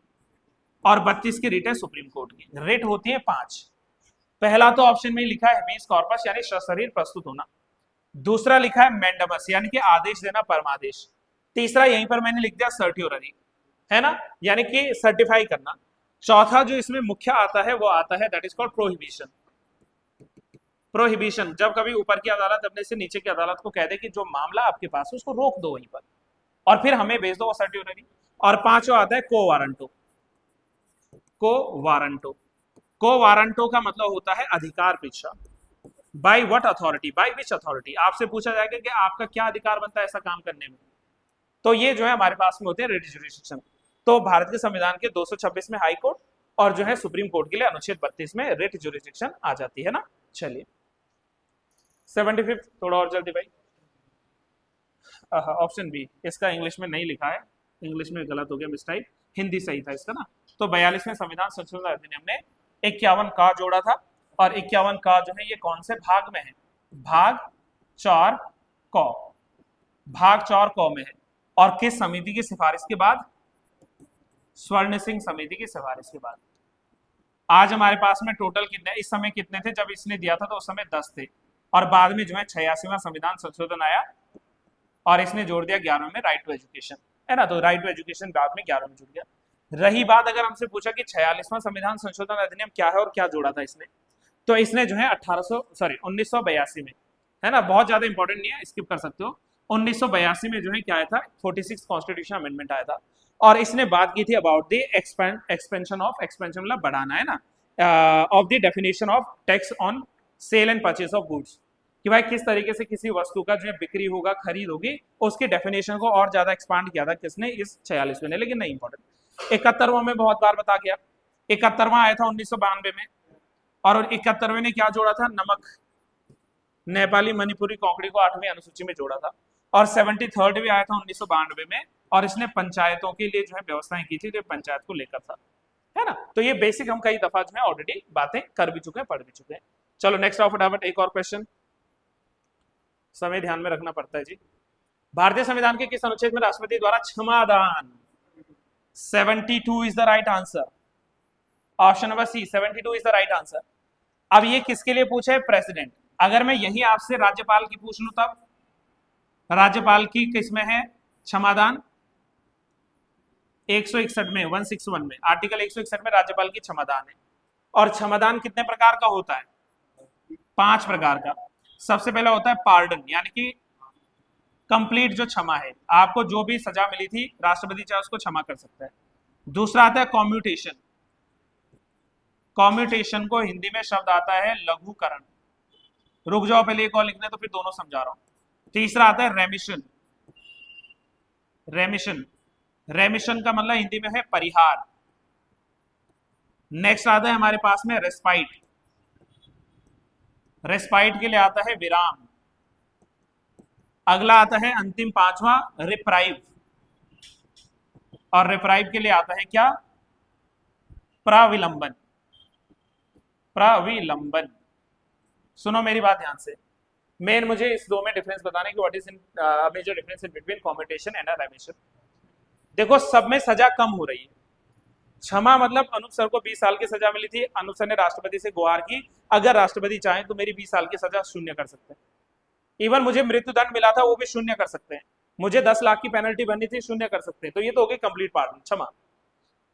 और 32 की रिट है सुप्रीम कोर्ट की। रिट होती है 5। पहला तो ऑप्शन में लिखा है हेबियस कॉर्पस यानी सशरीर प्रस्तुत होना। दूसरा लिखा है मैंडेमस यानी कि आदेश देना, परमादेश। तीसरा यहीं पर मैंने लिख दिया सर्ट्योररी, है ना, यानी कि सर्टिफाई करना। चौथा जो इसमें मुख्य आता है वो आता है that is called prohibition. Prohibition, जब कभी ऊपर की अदालत अपने से नीचे की अदालत को कह दे कि जो मामला आपके पास है उसको रोक दो वहीं पर और फिर हमें भेज दो वो सर्ट्योररी। और पांचवा आता है को वारंटो। को वारंटो, को वारंटो का मतलब होता है अधिकार परीक्षा। By what authority, by which authority, आपसे पूछा जाएगा कि आपका क्या अधिकार बनता है ऐसा काम करने में। तो ये जो है हमारे पास में होते हैं रिट जुरिस्डिक्शन। तो भारत के संविधान के 226 में हाई कोर्ट और जो है सुप्रीम कोर्ट के लिए अनुच्छेद 32 में रिट जुरिस्डिक्शन आ जाती है ना। चलिए 75 थोड़ा और जल्दी भाई। ऑप्शन बी, इसका इंग्लिश में नहीं लिखा है, इंग्लिश में गलत हो गया, मिस्टाइप, हिंदी सही था इसका ना। तो 42वें संविधान संशोधन अधिनियम ने 51 का जोड़ा था और 51 का जो है ये कौन से भाग में है, भाग 4 क, भाग 4 क में है। और किस समिति की सिफारिश के बाद, स्वर्ण सिंह समिति की सिफारिश के बाद। आज हमारे पास में टोटल कितने, इस समय कितने थे जब इसने दिया था, तो उस समय 10 थे और बाद में जो है 86वां संविधान संशोधन आया और इसने जोड़ दिया 11वें में राइट टू एजुकेशन, है ना। तो राइट टू एजुकेशन बाद में 11वें में जुड़ गया। रही बात अगर हमसे पूछा कि 46वां संविधान संशोधन अधिनियम क्या है और क्या जोड़ा था इसने, तो इसने जो है 1982 में, है ना, बहुत ज्यादा इंपॉर्टेंट नहीं है, स्किप कर सकते हो। 1982 में जो है क्या आया था, 46 कॉन्स्टिट्यूशन अमेंडमेंट आया था और इसने बात की थी about the expansion of, expansion मतलब बढ़ाना, है ना, of the definition of tax on sale and purchase of goods, कि भाई किस तरीके से किसी वस्तु का जो है बिक्री होगा, खरीद होगी, उसकी डेफिनेशन को और ज्यादा एक्सपांड किया था किसने, इस 46वें ने। लेकिन नहीं इंपॉर्टेंट। 71वां में बहुत बार बता गया, 71वां आया था 1992 में और 71वें ने क्या जोड़ा था, नमक, नेपाली, मणिपुरी, कोंकणी को 8वीं अनुसूची में जोड़ा था। और 73rd भी आया था 1992 में और इसने पंचायतों के लिए जो है व्यवस्थाएं की थी, जो पंचायत को लेकर था, है ना। तो ये बेसिक हम कई दफा जो है ऑलरेडी बातें कर भी चुके हैं, पढ़ भी चुके हैं। चलो नेक्स्ट आओ फटाफट, एक और क्वेश्चन, समय ध्यान में रखना पड़ता है जी। भारतीय संविधान के किस अनुच्छेद में राष्ट्रपति द्वारा क्षमादान, 72 is the right answer, option number C 72 is the right answer. अब ये किसके लिए पूछा है, प्रेसिडेंट। अगर मैं यही आपसे राज्यपाल की पूछ लूं तब, राज्यपाल की किसमें है क्षमादान, 161 में, 161 में, आर्टिकल 161 में राज्यपाल की क्षमादान है। और क्षमादान कितने प्रकार का होता है, 5 प्रकार का। सबसे पहला होता है पार्डन, यानी कि कंप्लीट जो क्षमा है, आपको जो भी सजा मिली थी राष्ट्रपति चाहे उसको क्षमा कर सकता है। दूसरा आता है कॉम्यूटेशन, कॉम्यूटेशन को हिंदी में शब्द आता है लघुकरण, रुक जाओ पहले एक और लिखने तो फिर दोनों समझा रहा हूं। तीसरा आता है रेमिशन, रेमिशन, रेमिशन का मतलब हिंदी में है परिहार। नेक्स्ट आता है हमारे पास में रेस्पाइट, रेस्पाइट के लिए आता है विराम। अगला आता है अंतिम 5वां रिप्राइव, और रिप्राइव के लिए आता है क्या, प्राविलंबन, प्राविलंबन। सुनो मेरी बात ध्यान से, मेन मुझे इस दो में डिफरेंस बताने की, what is in major difference in between commutation and remission. देखो सब में सजा कम हो रही है। क्षमा मतलब अनूप सर को 20 साल की सजा मिली थी, अनूप सर ने राष्ट्रपति से गुहार की अगर राष्ट्रपति चाहें तो मेरी 20 साल की सजा शून्य कर सकते हैं। इवन मुझे मृत्युदंड मिला था वो भी शून्य कर सकते हैं, मुझे 10 लाख की पेनल्टी बननी थी, शून्य कर सकते हैं। तो ये तो हो गई कंप्लीट पार्डन, क्षमा।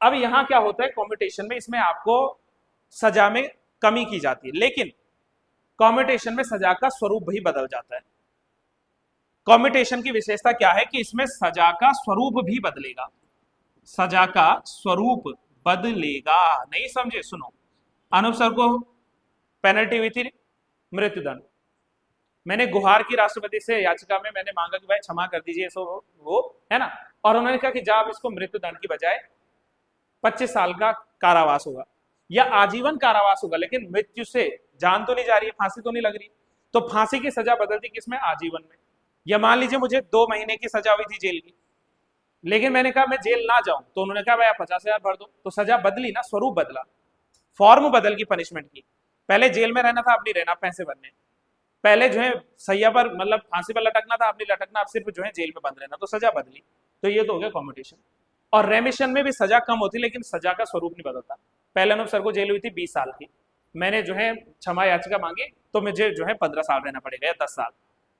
अब यहाँ क्या होता है कॉम्यूटेशन में, इसमें आपको सजा में कमी की जाती है, लेकिन कॉम्यूटेशन में सजा का स्वरूप भी बदल जाता है। कॉम्यूटेशन की विशेषता क्या है कि इसमें सजा का स्वरूप भी बदलेगा, सजा का स्वरूप बदलेगा। नहीं समझे, सुनो, अनूप सर को पेनल्टी हुई थी मृत्युदंड, मैंने गुहार की राष्ट्रपति से, याचिका में मैंने मांगा कि भाई क्षमा कर दीजिए सो वो, है ना, और उन्होंने कहा कि जब इसको मृत्युदंड की बजाय 25 साल का कारावास होगा या आजीवन कारावास होगा, लेकिन मृत्यु से जान तो नहीं जा रही है, फांसी तो नहीं लग रही, तो फांसी की सजा बदलती किसमें, आजीवन में। या मान लीजिए मुझे 2 महीने की सजा हुई थी जेल की, लेकिन मैंने कहा मैं जेल ना जाऊं, तो उन्होंने कहा भाई आप 50,000 भर दो, तो सजा बदली ना, स्वरूप बदला। फॉर्म बदल की पनिशमेंट की। पहले जेल में रहना था, अब नहीं रहना, पैसे भरने। पहले जो है सैया पर मतलब फांसी पर लटकना था, अब नहीं लटकना, अब सिर्फ जो है जेल में बंद रहना, तो सजा बदली। तो ये तो हो गया कॉम्पिटिशन। और रेमिशन में भी सजा कम होती, लेकिन सजा का स्वरूप नहीं बदलता। पहले अनुप सर को जेल हुई थी 20 साल की, मैंने जो है क्षमा याचिका मांगी, तो मुझे जो है 15 साल रहना पड़ेगा या 10 साल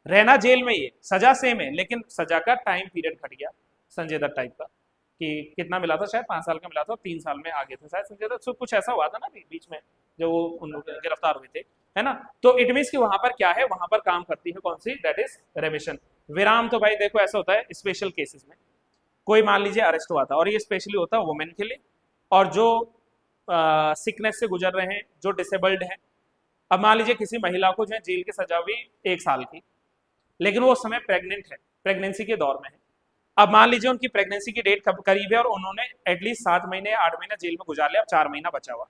रहना जेल में। ये सजा सेम है, लेकिन सजा का टाइम पीरियड घट गया संजय दत्त टाइप का, कि कितना मिला था, शायद 5 साल का मिला था, 3 साल में आ गए थे शायद संजय दत्त, कुछ ऐसा हुआ था ना बीच में, जो वो उन लोग गिरफ्तार हुए थे, है ना। तो इट मीन्स कि वहां पर क्या है, वहां पर काम करती है कौन सी, दैट इज रेमिशन। विराम तो भाई देखो ऐसा होता है स्पेशल केसेस में, कोई मान लीजिए अरेस्ट हुआ था, और ये स्पेशली होता है वुमेन के लिए, और जो सिकनेस से गुजर रहे हैं, जो डिसेबल्ड हैं। अब मान लीजिए किसी महिला को जो है जेल की सजा हुई 1 साल की, लेकिन वो उस समय प्रेग्नेंट है, प्रेगनेंसी के दौर में है। अब मान लीजिए उनकी प्रेगनेंसी की डेट करीब है, और उन्होंने एटलीस्ट 7 महीने 8 महीना जेल में गुजार लिया, अब 4 महीना बचा हुआ,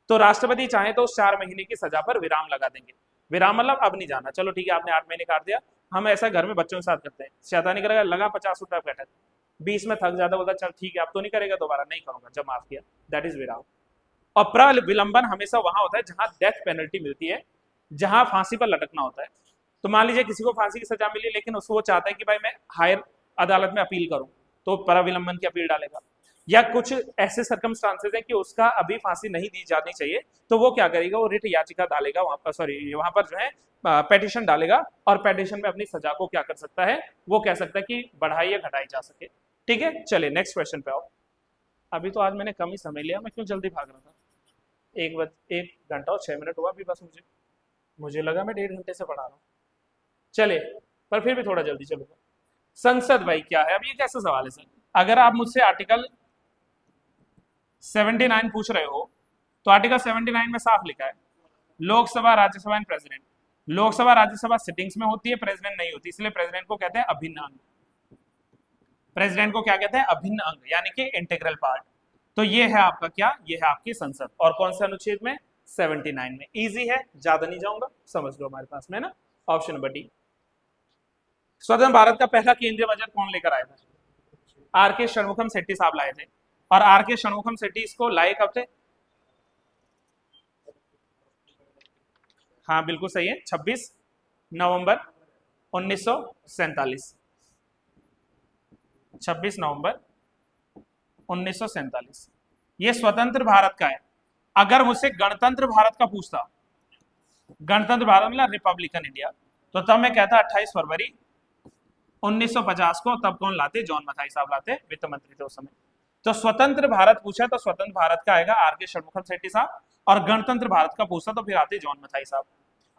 तो राष्ट्रपति चाहे तो उस 4 महीने की सजा पर विराम लगा देंगे। विराम मतलब अब नहीं जाना, चलो ठीक है आपने 8 महीने काट दिया। हम ऐसा घर में बच्चों के साथ करते हैं, शैतानी करेगा, लगा 50 रुपया बैठा, 20 में थक जाता, बोलता चल ठीक है अब तो नहीं करेगा दोबारा, नहीं करूंगा जब माफ किया, दैट इज विराम। और प्रविलंबन हमेशा वहां होता है जहां डेथ पेनल्टी मिलती है, जहां फांसी पर लटकना होता है। तो मान लीजिए किसी को फांसी की सजा मिली, लेकिन उसको वो चाहता है कि भाई मैं हायर अदालत में अपील करूं, तो प्रविलंबन की अपील डालेगा। या कुछ ऐसे सर्कमस्टांसेस हैं कि उसका अभी फांसी नहीं दी जानी चाहिए, तो वो क्या करेगा, वो रिट याचिका डालेगा वहां पर, सॉरी वहां पर जो है पेटिशन डालेगा, और पेटिशन में अपनी सजा को क्या कर सकता है, वो कह सकता है कि बढ़ाई या घटाई जा सके। ठीक है, चलिए नेक्स्ट क्वेश्चन पे आओ। अभी तो आज मैंने कम ही समय लिया, मैं क्यों जल्दी भाग रहा था। 1 घंटा और 6 मिनट हुआ अभी बस, मुझे लगा मैं 1.5 घंटे से पढ़ा रहा हूँ। चलिए, पर फिर भी थोड़ा जल्दी चलूंगा। संसद भाई क्या है, अब ये कैसा सवाल है सर। अगर आप मुझसे आर्टिकल 79 पूछ रहे हो, तो आर्टिकल 79 में साफ लिखा है Lok Sabha Rajya Sabha and president. Lok Sabha Rajya Sabha sittings में होती है, प्रेसिडेंट नहीं होती, इसलिए प्रेसिडेंट को कहते हैं अभिन्न अंग। प्रेसिडेंट को क्या कहते हैं, अभिन्न अंग, यानी कि इंटीग्रल पार्ट। तो ये है आपका क्या, ये है आपकी संसद, और कौन से अनुच्छेद में, 79 में। इजी है, ज्यादा नहीं जाऊंगा, समझ लो हमारे पास में ना। Option number D. स्वतंत्र भारत का पहला केंद्रीय बजट कौन लेकर आया था, आर के षणमुखम शेट्टी साहब लाए थे। और आर के षणमुखम शेट्टी इसको लाए कब थे, हाँ बिल्कुल सही है, 26 नवंबर 1947। 26 नवंबर 1947। ये स्वतंत्र भारत का है। अगर मुझसे गणतंत्र भारत का पूछता, गणतंत्र भारत मतलब रिपब्लिकन इंडिया, तो तब मैं कहता 28 फरवरी 1950 को। तब कौन लाते, जॉन मथाई साहब लाते, वित्त मंत्री थे उस समय। तो स्वतंत्र भारत पूछा तो स्वतंत्र भारत का आएगा आर के षणमुखम शेट्टी साहब, और गणतंत्र भारत का पूछा तो फिर आते जॉन मथाई साहब।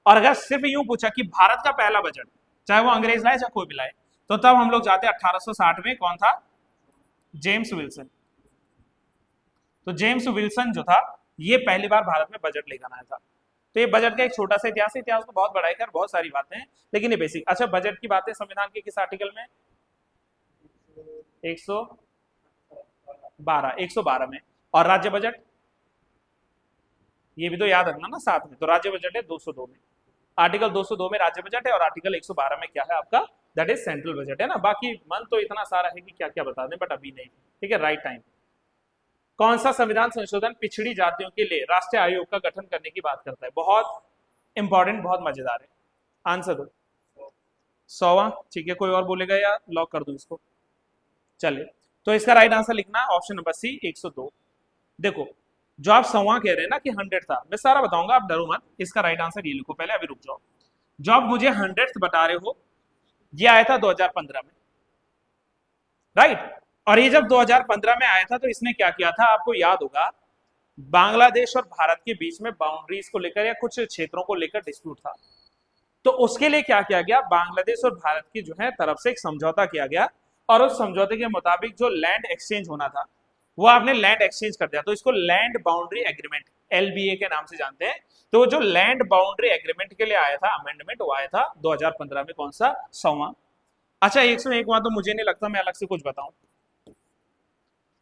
और अगर सिर्फ यूं पूछा कि भारत का पहला बजट, चाहे वो अंग्रेज लाए चाहे कोई भी लाए, तो तब हम लोग जाते 1860 में, कौन था, जेम्स विल्सन। तो जेम्स विल्सन जो था, ये पहली बार भारत में बजट लेकर आया था। तो ये बजट का एक छोटा सा इतिहास है, इतिहास तो बहुत बड़ा है, बहुत सारी बातें हैं, लेकिन ये बेसिक। अच्छा, बजट की बातें संविधान के किस आर्टिकल में, 112 में। और राज्य बजट, ये भी तो याद रखना ना साथ में। तो राज्य बजट है 202 में, आर्टिकल 202 में राज्य बजट है, और आर्टिकल 112 में क्या है आपका, दैट इज सेंट्रल बजट, है ना। बाकी मन तो इतना सारा है कि क्या क्या बता दें, बट अभी नहीं, ठीक है, राइट टाइम। कौन सा संविधान संशोधन पिछड़ी जातियों के लिए राष्ट्रीय आयोग का गठन करने की बात करता है, बहुत इंपॉर्टेंट, बहुत मजेदार है, आंसर दो। 100वां, ठीक है, कोई और बोलेगा या लॉक कर दूं इसको, चलिए। तो इसका राइट आंसर लिखना ऑप्शन नंबर सी, 102। देखो, जो आप 100वां कह रहे हैं ना कि 100 था, मैं सारा बताऊंगा, आप डरो मत। इसका राइट आंसर ये लिखो पहले, अभी रुक जाओ। जो आप मुझे 100th बता रहे हो, ये आया था 2015 में, राइट। और ये जब 2015 में आया था, तो इसने क्या किया था, आपको याद होगा, बांग्लादेश और भारत के बीच में बाउंड्रीज को लेकर या कुछ क्षेत्रों को लेकर डिस्प्यूट था। तो उसके लिए क्या किया गया, बांग्लादेश और भारत की जो है तरफ से एक समझौता किया गया, और उस समझौते के मुताबिक जो लैंड एक्सचेंज होना था, वो आपने लैंड एक्सचेंज कर दिया। तो इसको लैंड बाउंड्री एग्रीमेंट, LBA के नाम से जानते हैं। तो जो लैंड बाउंड्री एग्रीमेंट के लिए आया था अमेंडमेंट, वो आया था 2015 में, कौन सा, 100वां। अच्छा, 101वां तो मुझे नहीं लगता मैं अलग से कुछ बताऊं।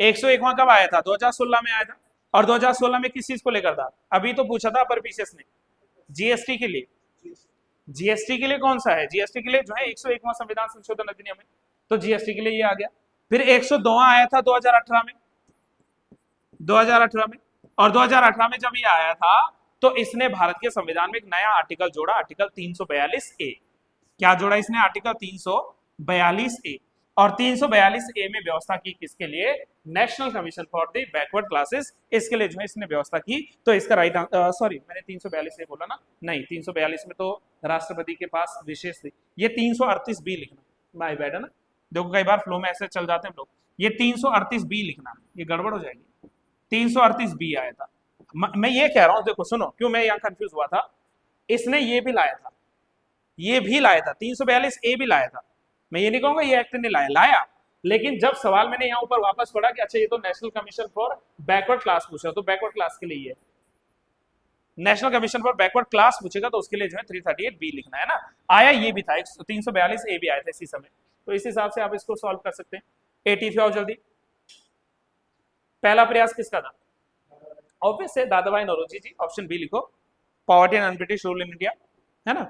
101वां कब आया था, 2016 में आया था। और 2016 में किस चीज को लेकर था, अभी तो पूछा था अपर पीसीएस ने, जीएसटी के लिए। जीएसटी के लिए कौन सा है, जीएसटी के लिए जो है 101वां संविधान संशोधन अधिनियम है, तो जीएसटी के लिए ये आ गया। फिर 102वां आया था 2018 में, 2018 में। और 2018 में जब ये आया था तो इसने भारत के संविधान में एक नया आर्टिकल जोड़ा, आर्टिकल 342 ए। क्या जोड़ा इसने? आर्टिकल 342 ए। और 342 ए में व्यवस्था की किसके लिए? National commission for the backward classes, इसके लिए जो है इसने व्यवस्था की। तो इसका राइट, सॉरी मैंने 342 ए बोला ना, नहीं 342 में तो राष्ट्रपति के पास विशेष थी, ये 338 बी लिखना, माय बैड है ना, देखो कई बार फ्लो में ऐसे चल जाते हैं लोग, ये 338 बी लिखना, ये गड़बड़ हो जाएगी। 338 बी आया था। मैं ये कह रहा हूं, देखो सुनो क्यों मैं यहां कंफ्यूज हुआ था, इसने ये भी लाया था, ये भी लाया था, 342 ए भी लाया था। मैं ये नहीं कहूंगा ये एक्ट ने लाया, लेकिन जब सवाल मैंने यहाँ ऊपर वापस पढ़ा कि अच्छा ये तो national commission for backward class पूछा, तो बैकवर्ड क्लास के लिए national commission for backward class पूछेगा तो उसके लिए जो है 338 बी लिखना है ना। आया ये भी था, 342 ए भी आया था इसी समय, तो इस हिसाब से आप इसको सॉल्व कर सकते हैं। 80 आओ जल्दी। पहला प्रयास किसका था? ऑब्वियस है दादाभाई नौरोजी जी, ऑप्शन बी लिखो, poverty and British rule in India, है ना,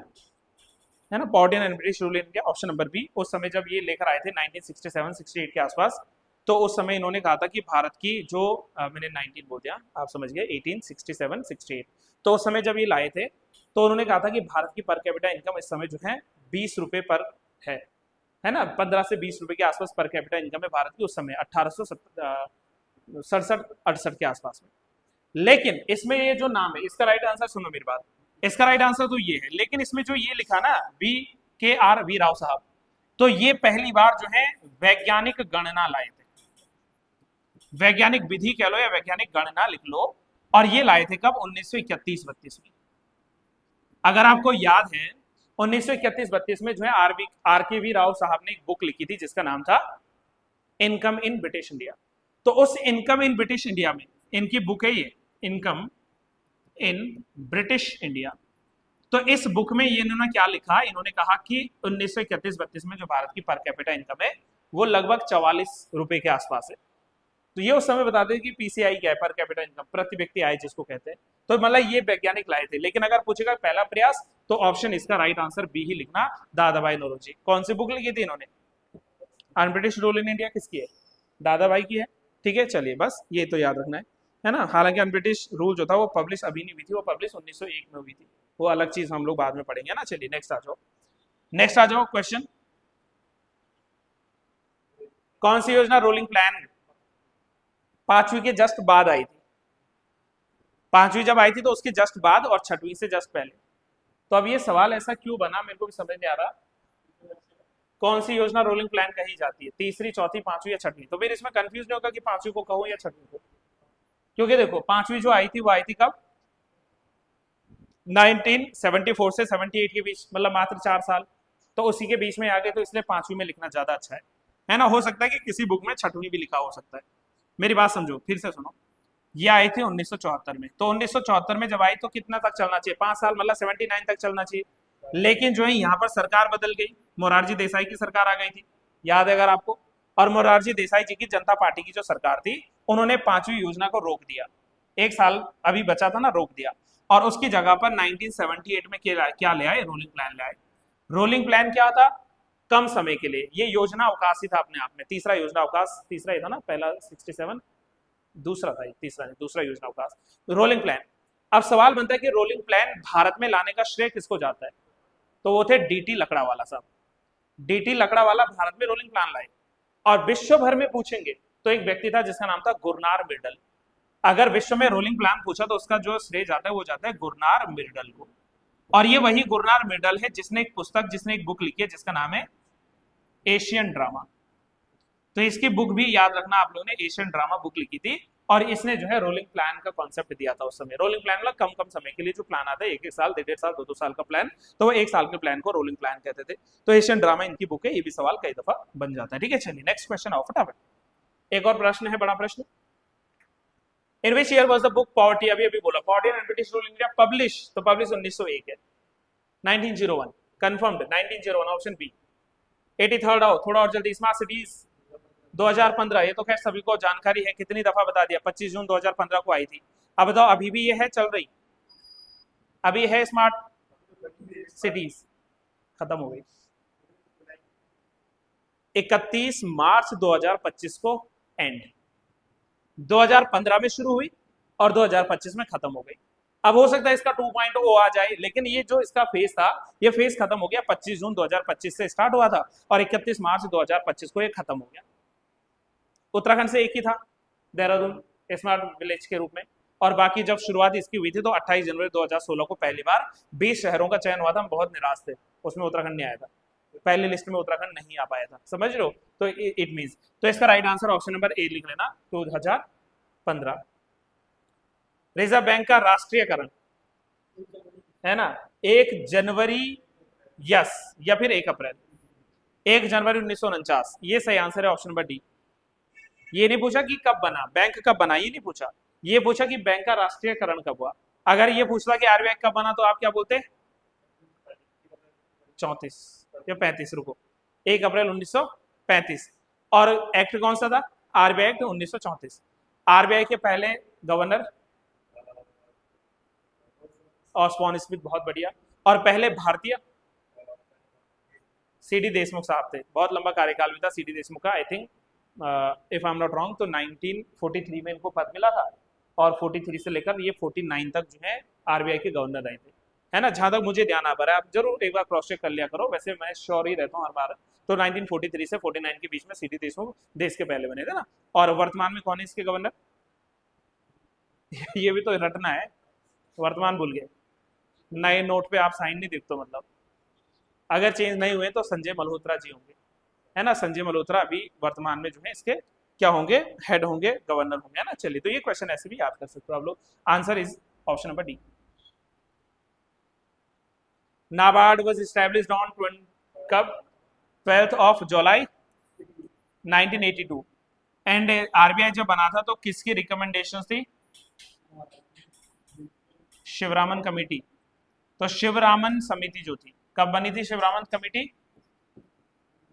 है ना, poverty and British rule in India, option number B. उस समय जब ये लेकर आए थे 1967-68 के आसपास, तो उस समय इन्होंने कहा था कि भारत की जो मैंने 19 बोल दिया, आप समझ गए, 1867-68, तो उस समय जब ये लाए थे तो उन्होंने कहा था कि भारत की पर कैपिटा इनकम इस समय जो है 20 रुपए पर है ना, 15 से 20 रुपए के आसपास पर कैपिटा इनकम है भारत की उस समय 1867-68 के आसपास में। लेकिन इसमें ये जो नाम है, इसका राइट आंसर सुनो मेरी बात, इसका राइट आंसर तो ये है, लेकिन इसमें जो ये लिखा ना वी राव साहब, तो ये पहली बार जो है वैज्ञानिक गणना लाए थे, वैज्ञानिक विधि कह लो या वैज्ञानिक गणना लिख लो, और ये लाए थे कब? 1931-32 में। अगर आपको याद है 1931-32 में जो है आर के वी राव साहब ने एक बुक लिखी थी जिसका नाम था इनकम इन ब्रिटिश इंडिया। तो उस इनकम इन ब्रिटिश इंडिया में इनकी बुक है ये, इनकम इन ब्रिटिश इंडिया। तो इस बुक में ये इन्होंने क्या लिखा? इन्होंने कहा कि 1931-32 में जो भारत की पर कैपिटा इनकम है वो लगभग 44 रुपए के आसपास है। तो ये उस समय बताते हैं कि पीसीआई क्या है, पर कैपिटा इनकम, प्रति व्यक्ति आय जिसको कहते हैं। तो मतलब ये वैज्ञानिक लाए थे, लेकिन अगर पूछेगा पहला प्रयास तो ऑप्शन इसका राइट आंसर बी ही लिखना, दादाभाई नौरोजी। कौन सी बुक लिखी थी इन्होंने? Un British rule in India किसकी है? दादाभाई की है। ठीक है, चलिए बस ये तो याद रखना है ना। हालांकि अन ब्रिटिश रूल जो था वो पब्लिश अभी नहीं हुई थी, वो पब्लिश 1901 में हुई थी, वो अलग चीज हम लोग बाद में पढ़ेंगे ना। चलिए नेक्स्ट आ जाओ, नेक्स्ट आ जाओ क्वेश्चन। कौन सी योजना रोलिंग प्लान 5वीं के जस्ट बाद आई थी? 5वीं जब आई थी तो उसके जस्ट बाद और 6वीं से जस्ट पहले। तो अब ये सवाल ऐसा क्यों बना मेरे को भी समझ नहीं आ रहा, कौन सी योजना रोलिंग प्लान कही जाती है, तीसरी, चौथी, 5वीं या 6वीं? तो फिर इसमें कंफ्यूज नहीं होगा कि 5वीं को कहूं या 6वीं को, क्योंकि देखो 5वीं जो आई थी वो आई थी कब? 1974 से 78 के बीच, मतलब मात्र 4 साल, तो उसी के बीच में आ गए, तो इसलिए 5वीं में लिखना ज्यादा अच्छा है ना। हो सकता है कि किसी बुक में 6वीं भी लिखा हो सकता है। मेरी बात समझो, फिर से सुनो, ये आई थी 1974 में, तो 1974 में जब आई तो कितना तक चलना चाहिए? 5 साल, मतलब 79 तक चलना चाहिए। लेकिन जो है यहाँ पर सरकार बदल गई, मोरारजी देसाई की सरकार आ गई थी, याद है अगर आपको, और मोरारजी देसाई जी की जनता पार्टी की जो सरकार थी, उन्होंने 5वीं योजना को रोक दिया, 1 साल अभी बचा था ना, रोक दिया, और उसकी जगह पर 1978 में क्या ले आए? रोलिंग प्लान ले आए। रोलिंग प्लान क्या था? कम समय के लिए, ये योजना अवकाश ही था अपने आप में, तीसरा योजना अवकाश, तीसरा ही था ना, पहला 67, दूसरा था, तीसरा नहीं, दूसरा योजना अवकाश, रोलिंग प्लान। अब सवाल बनता है कि रोलिंग प्लान भारत में लाने का श्रेय किसको जाता है? तो वो थे डीटी लकड़ावाला साहब। डीटी लकड़ावाला भारत में रोलिंग प्लान लाए, और विश्व भर में पूछेंगे तो एक व्यक्ति था जिसका नाम था गुरनार मिर्डल। अगर विश्व में रोलिंग प्लान पूछा तो उसका जो श्रेय जाता है वो जाता है गुरनार मिर्डल को। और ये वही गुरनार मिर्डल है जिसने एक पुस्तक, जिसने एक बुक लिखी है जिसका नाम है एशियन ड्रामा। तो इसकी बुक भी याद रखना आप लोगों ने, एशियन ड्रामा बुक लिखी थी, और इसने जो है रोलिंग प्लान का कॉन्सेप्ट दिया था उस समय। रोलिंग प्लान मतलब कम कम समय के लिए जो प्लान आता है, 1-1 साल, 1.5 साल, 2-2 साल का प्लान, तो वो 1 साल के प्लान को रोलिंग प्लान कहते थे। तो एशियन ड्रामा इनकी बुक है, ये भी सवाल कई दफा बन जाता है। ठीक है, चलिए नेक्स्ट क्वेश्चन आओ फटाफट। एक और प्रश्न है, बड़ा प्रश्न। In which year was the book poverty, अभी अभी बोला, poverty and British rule India publish, तो पब्लिश 1901 है, 1901 कंफर्म्ड, 1901 ऑप्शन बी। 83rd आओ थोड़ा और जल्दी। स्मार्ट सिटीज 2015, ये तो खैर सभी को जानकारी है, कितनी दफा बता दिया, 25 जून 2015 को आई थी। अब बताओ अभी भी ये है, चल रही, अभी है स्मार्ट सिटीज, खत्म हो गई 31 मार्च 2025 को एंड। 2015 में शुरू हुई और 2025 में खत्म हो गई। अब हो सकता है इसका 2.0 आ जाए, लेकिन ये जो इसका फेज था ये फेज खत्म हो गया। 25 जून 2025 से स्टार्ट हुआ था और 31 मार्च 2025 को ये खत्म हो गया। उत्तराखंड से एक ही था, देहरादून स्मार्ट विलेज के रूप में, और बाकी जब शुरुआत इसकी हुई थी तो 28 जनवरी 2016 को पहली बार 20 शहरों का चयन हुआ था। हम बहुत निराश थे, उसमें उत्तराखंड नहीं आया था, पहली लिस्ट में उत्तराखंड नहीं आ पाया था, समझ रहे हो। तो इट मीन्स, तो इसका right answer option number A लिख लेना, 2015। रिजर्व बैंक का राष्ट्रीयकरण है ना 1 जनवरी, यस, या फिर 1 अप्रैल, 1 जनवरी 1949, ये सही आंसर है, ऑप्शन नंबर डी। ये नहीं पूछा कि कब बना, बैंक कब बना, ये नहीं पूछा, ये पूछा कि बैंक का राष्ट्रीयकरण कब हुआ। अगर ये पूछता कि आरबीआई कब बना तो आप क्या बोलते? 34 या 35, रुको, 1 अप्रैल 1935। और एक्ट कौन सा था? RBI act 1934। आरबीआई के पहले गवर्नर ऑस्बॉर्न स्मिथ, बहुत बढ़िया। और पहले भारतीय सीडी देशमुख साहब थे, बहुत लंबा कार्यकाल भी था सीडी देशमुख का, I think if I am not wrong तो 1943 में इनको पद मिला था और 43 से लेकर ये 49 तक जो है आरबीआई के गवर्नर रहे थे, है ना, जहां तक मुझे ध्यान आ पा रहा है। आप जरूर एक बार क्रॉस चेक कर लिया करो, वैसे मैं श्योर ही रहता हूँ हर बार। तो 1943 से 49 के बीच में सीडी देशमुख देश के पहले बने थे ना। और वर्तमान में कौन है इसके गवर्नर? ये भी तो रटना है, वर्तमान भूल गए, नए नोट पे आप साइन नहीं देखते, मतलब अगर चेंज नहीं हुए तो संजय मल्होत्रा जी होंगे, है ना, संजय मल्होत्रा अभी वर्तमान में जो है इसके क्या होंगे, हेड होंगे, गवर्नर होंगे, है ना। चलिए, तो ये क्वेश्चन ऐसे भी याद कर सकते हो आप लोग। Answer is option number D. NABARD was established on कब? 12th of July 1982। And RBI जब बना था तो किसकी रिकमेंडेशन थी? शिवरामन कमेटी। तो शिवरामन समिति जो थी, कब बनी थी शिवरामन कमेटी?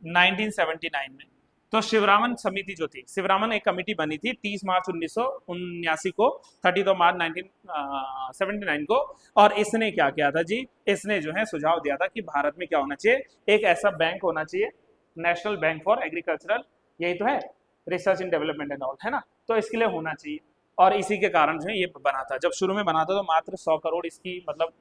1979 में। तो शिवरामन समिति जो थी, शिवरामन एक कमेटी बनी थी 30 मार्च 1979 को, 30 मार्च 1979 को। और इसने क्या किया था जी? इसने जो है सुझाव दिया था कि भारत में क्या होना चाहिए, एक ऐसा बैंक होना चाहिए, नेशनल बैंक फॉर एग्रीकल्चरल, यही तो है, research in development and all, है ना, तो इसके लिए होना चाहिए। और इसी के कारण जो है ये बना था। जब शुरू में बना था तो मात्र 100 करोड़ इसकी मतलब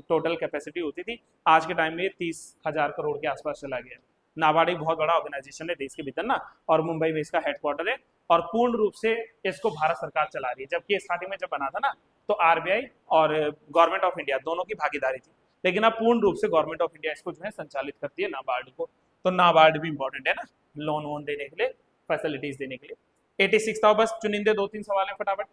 टोटल कैपेसिटी होती थी, आज के टाइम में 30,000 करोड़ के आसपास चला गया। नाबार्ड एक बहुत बड़ा ऑर्गेनाइजेशन है देश के भीतर ना, और मुंबई में इसका हेडक्वार्टर है, और पूर्ण रूप से इसको भारत सरकार चला रही है। जबकि स्टार्टिंग में जब बना था ना तो आरबीआई और गवर्नमेंट ऑफ इंडिया दोनों की भागीदारी थी, लेकिन अब पूर्ण रूप से गवर्नमेंट ऑफ इंडिया इसको जो है संचालित करती है, नाबार्ड को। तो नाबार्ड भी इंपॉर्टेंट है ना, लोन वोन देने के लिए, फैसिलिटीज देने के लिए। 86 था, बस चुनिंदे 2-3 सवाल है फटाफट।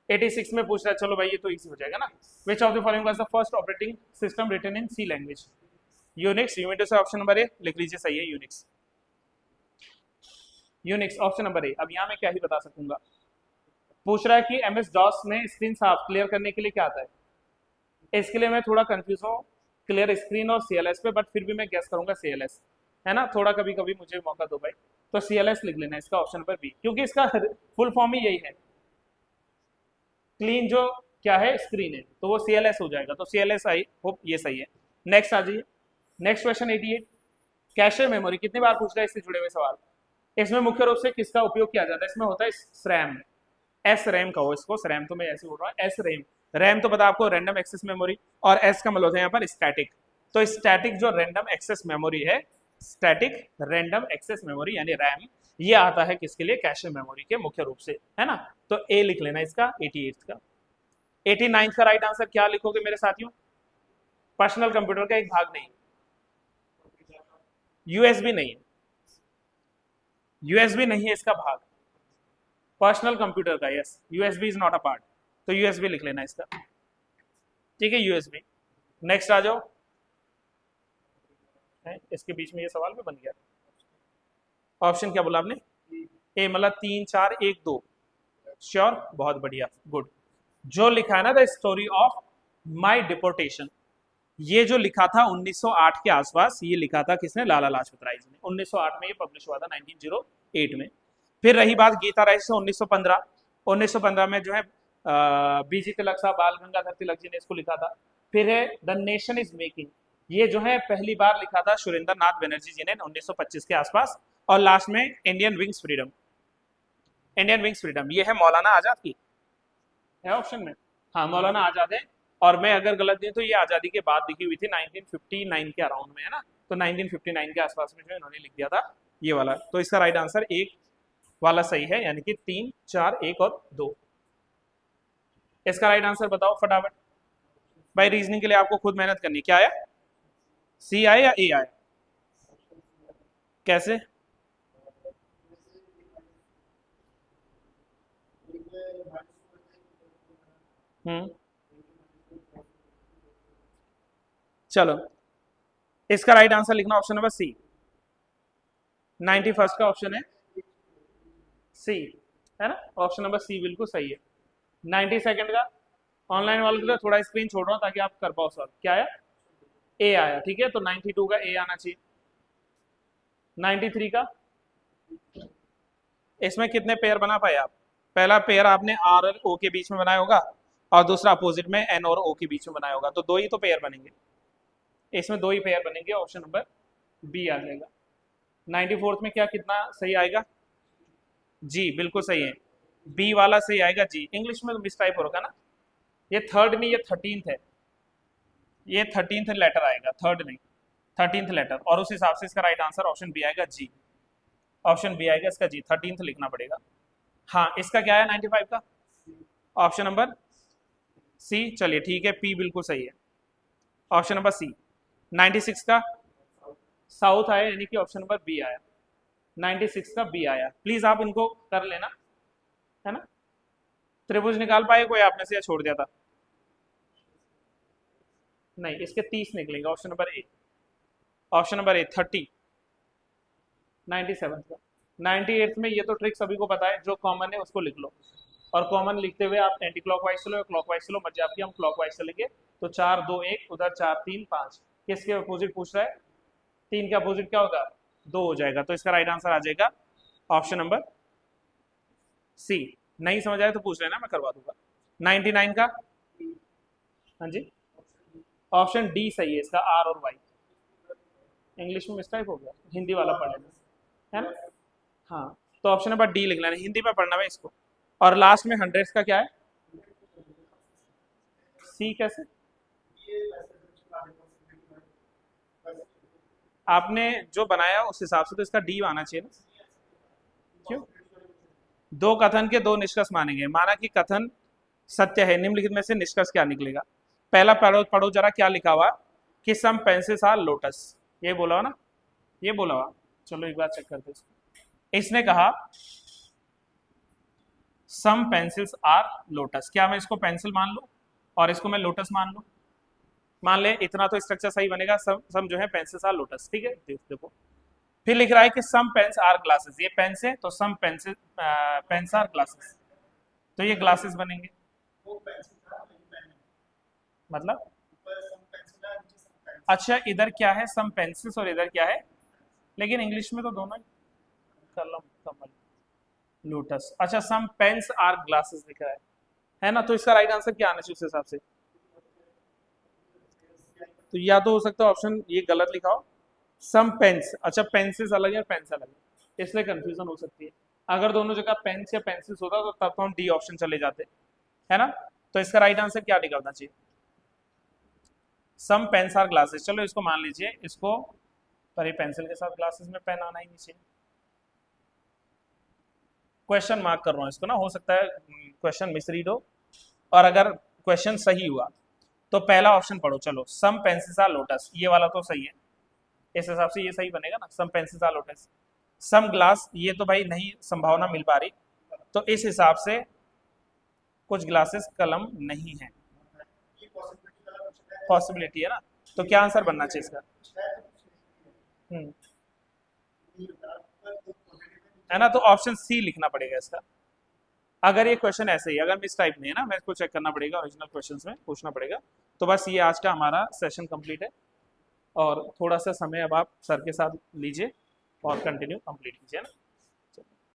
86 में पूछ रहा है, चलो भाई ये तो इजी हो जाएगा ना। Which of the following was the first operating system written in C language? Unix. Unix से ऑप्शन नंबर ए लिख लीजिए, सही है Unix. Unix option number A. अब यहाँ मैं क्या ही बता सकूंगा। पूछ रहा है कि एमएस डॉस में स्क्रीन साफ क्लियर करने के लिए क्या आता है? इसके लिए मैं थोड़ा कंफ्यूज हूँ, क्लियर स्क्रीन और सीएलएस पे, बट फिर भी मैं गेस करूंगा सीएलएस, है ना, थोड़ा कभी कभी मुझे मौका दो भाई। तो सीएलएस लिख लेना इसका ऑप्शन नंबर बी, क्योंकि इसका फुल फॉर्म ही यही है, क्लीन जो क्या है स्क्रीन है, तो वो सीएलएस हो जाएगा। तो सीएलएस आई होप ये सही है। नेक्स्ट आ जाइए, नेक्स्ट क्वेश्चन 88। कैशे मेमोरी कितनी बार पूछ रहा है इससे जुड़े हुए सवाल। इसमें मुख्य रूप से किसका उपयोग किया जाता है? इसमें होता है SRAM, एस रैम कहो इसको, SRAM तो मैं ऐसे बोल रहा हूँ, एस रैम। रैम तो पता आपको, रैंडम एक्सेस मेमोरी, और एस का मतलब होता है यहाँ पर स्टैटिक। तो स्टैटिक जो रैंडम एक्सेस मेमोरी है, स्टैटिक रैंडम एक्सेस मेमोरी यानी रैम, ये आता है किसके लिए? कैशे मेमोरी के मुख्य रूप से, है ना। तो ए लिख लेना इसका 88 का। 89 का राइट आंसर क्या लिखोगे मेरे साथियों? पर्सनल कंप्यूटर का एक भाग नहीं, यूएसबी नहीं है, यूएसबी नहीं है इसका भाग, पर्सनल कंप्यूटर का, yes, USB is not a part. तो यूएसबी लिख लेना इसका, ठीक है, यूएसबी। नेक्स्ट आ जाओ, इसके बीच में ये सवाल भी बन गया। ऑप्शन क्या बोला आपने? ए, मतलब 3, 4, 1, 2, श्योर, बहुत बढ़िया, गुड। जो लिखा है ना the story of my deportation, ये जो लिखा था 1908 के आसपास, ये लिखा था किसने? लाला लाजपत राय जी ने। 1908 में ये पब्लिश हुआ था, 1908 में। फिर रही बात गीता राय से 1915 में जो है बीजी तिलक साहब, बाल गंगाधर तिलक जी ने इसको लिखा था। फिर है द नेशन इज मेकिंग, ये जो है पहली बार लिखा था सुरेंद्र नाथ बनर्जी जी ने 1925 के आसपास। और लास्ट में Indian wings freedom, Indian wings freedom, ये है मौलाना आजाद की, है ऑप्शन में। हाँ, मौलाना आजाद है। और मैं अगर गलत नहीं तो ये आज़ादी के बाद लिखी हुई थी 1959 के अराउंड में, है ना। तो 1959 के आसपास में जो इन्होंने लिख दिया था ये वाला। तो इसका राइट आंसर एक वाला सही है, यानी कि 3, 4, 1 और 2। इसका राइट आंसर बताओ फटाफट। भाई रीजनिंग के लिए आपको खुद मेहनत करनी। क्या आया? सी आया या ए आया? कैसे? हम्म, चलो इसका राइट आंसर लिखना ऑप्शन नंबर सी। 91 का ऑप्शन है सी, है ना। ऑप्शन नंबर सी बिल्कुल सही है। 92 का ऑनलाइन वाले के लिए थोड़ा स्क्रीन छोड़ रहा हूँ ताकि आप कर पाओ सॉल्व। क्या आया? ए आया, ठीक है। तो 92 का ए आना चाहिए। 93 का, इसमें कितने पेयर बना पाए आप? पहला पेयर आपने आर और ओ के बीच में बनाया होगा, और दूसरा अपोजिट में एन और ओ के बीच में बनाया होगा, तो दो ही तो पेयर बनेंगे। इसमें दो ही पेयर बनेंगे, ऑप्शन नंबर बी आ जाएगा। 94 में क्या कितना सही आएगा? जी बिल्कुल सही है, बी वाला सही आएगा जी। इंग्लिश में तो मिस टाइप होगा ना, ये थर्ड नहीं ये 13th है, ये 13th लेटर आएगा, थर्ड नहीं 13th लेटर, और उस हिसाब से इसका राइट आंसर ऑप्शन बी आएगा जी। ऑप्शन बी आएगा इसका जी, 13th लिखना पड़ेगा। हाँ, इसका क्या है 95 का? Option number C. चलिए ठीक है, पी बिल्कुल सही है, ऑप्शन नंबर सी। 96 का साउथ आया, यानी कि ऑप्शन नंबर बी आया। 96 का बी आया। प्लीज आप इनको कर लेना, है ना। त्रिभुज निकाल पाए कोई आपने से, या छोड़ दिया था? नहीं, इसके 30 निकलेंगे, ऑप्शन नंबर ए। ऑप्शन नंबर ए 30। 97 का। 98 में ये तो ट्रिक सभी को पता है, जो कॉमन है उसको लिख लो, और कॉमन लिखते हुए आप एंटी क्लॉकवाइज चलो या क्लॉकवाइज चलो, मर्जी आपकी। हम क्लॉकवाइज चलेंगे, तो 4 2 1 उधर 4 3 5। किसके अपोजिट पूछ रहा है? 3 के अपोजिट क्या होगा? 2 हो जाएगा। तो इसका राइट आंसर आ जाएगा ऑप्शन नंबर सी। नहीं समझ आए तो पूछ लेना, मैं करवा दूंगा। 99 का, हाँ जी, ऑप्शन डी सही है इसका, आर और वाई। इंग्लिश में मिस्टेक हो गया, हिंदी वाला पढ़ लेना, है ना। हाँ, तो ऑप्शन नंबर डी लिख लेना, हिंदी में पढ़ना है इसको। और लास्ट में 100 का क्या है? सी कैसे? आपने जो बनाया उस हिसाब से तो इसका डी आना चाहिए ना। क्यों? दो कथन के दो निष्कर्ष मानेंगे, माना कि कथन सत्य है, निम्नलिखित में से निष्कर्ष क्या निकलेगा? पहला पढ़ो पढ़ो जरा, क्या लिखा हुआ कि सम पेंसिल्स आर लोटस, ये बोला हुआ ना, ये बोला हुआ। चलो एक बार चेक करते इसको। इसने कहा सम पेंसिल्स आर लोटस, क्या मैं इसको पेंसिल मान लूं और इसको मैं लोटस मान लूं? मान ले, इतना तो स्ट्रक्चर सही बनेगा। सम जो है पेंसिल्स आर लोटस, ठीक है। देखो फिर लिख रहा है कि सम पेन्स आर ग्लासेस, ये पेन्स है तो सम पेंसिल पेन्स आर ग्लासेस, तो ये ग्लासेस बनेंगे। मतलब अच्छा, इधर क्या है? सम पेंसिल्स और इधर क्या है? लेकिन इंग्लिश में तो दोनों ही कलम कमल लोटस। अच्छा, सम पेन्स आर ग्लासेस लिख रहा है ना। तो इसका राइट आंसर क्या आना चाहिए उस हिसाब से? तो या तो हो सकता है ऑप्शन ये गलत लिखा हो, सम पेन्स। अच्छा, पेंसिल्स अलग है पेन्स अलग है, इसलिए कंफ्यूजन हो सकती है। अगर दोनों जगह पेन्स या पेंसिल्स होता तो तब तो हम डी ऑप्शन चले जाते, है ना। तो इसका राइट आंसर क्या निकलना चाहिए? सम पेन्स आर ग्लासेस। चलो इसको मान लीजिए, इसको पर ये पेंसिल के साथ ग्लासेस में पेन आना ही नहीं चाहिए। क्वेश्चन मार्क कर रहा हूँ इसको ना, हो सकता है क्वेश्चन मिसरीड हो, और अगर क्वेश्चन सही हुआ तो पहला ऑप्शन पढ़ो। चलो, सम पेंसिल्स आर लोटस, ये वाला तो सही है, इस हिसाब से ये सही बनेगा ना, some pencils are lotus. Some glass, ये तो भाई नहीं संभावना मिल पा रही, तो इस हिसाब से कुछ ग्लासेस कलम नहीं है, पॉसिबिलिटी है ना। तो क्या आंसर बनना चाहिए इसका? है ना, तो ऑप्शन सी लिखना पड़ेगा इसका। अगर ये क्वेश्चन ऐसे ही, अगर मिस टाइप नहीं है ना, मेरे को चेक करना पड़ेगा, ओरिजिनल क्वेश्चंस में पूछना पड़ेगा। तो बस ये आज का हमारा सेशन कंप्लीट है, और थोड़ा सा समय अब आप सर के साथ लीजिए और कंटिन्यू कंप्लीट कीजिए ना।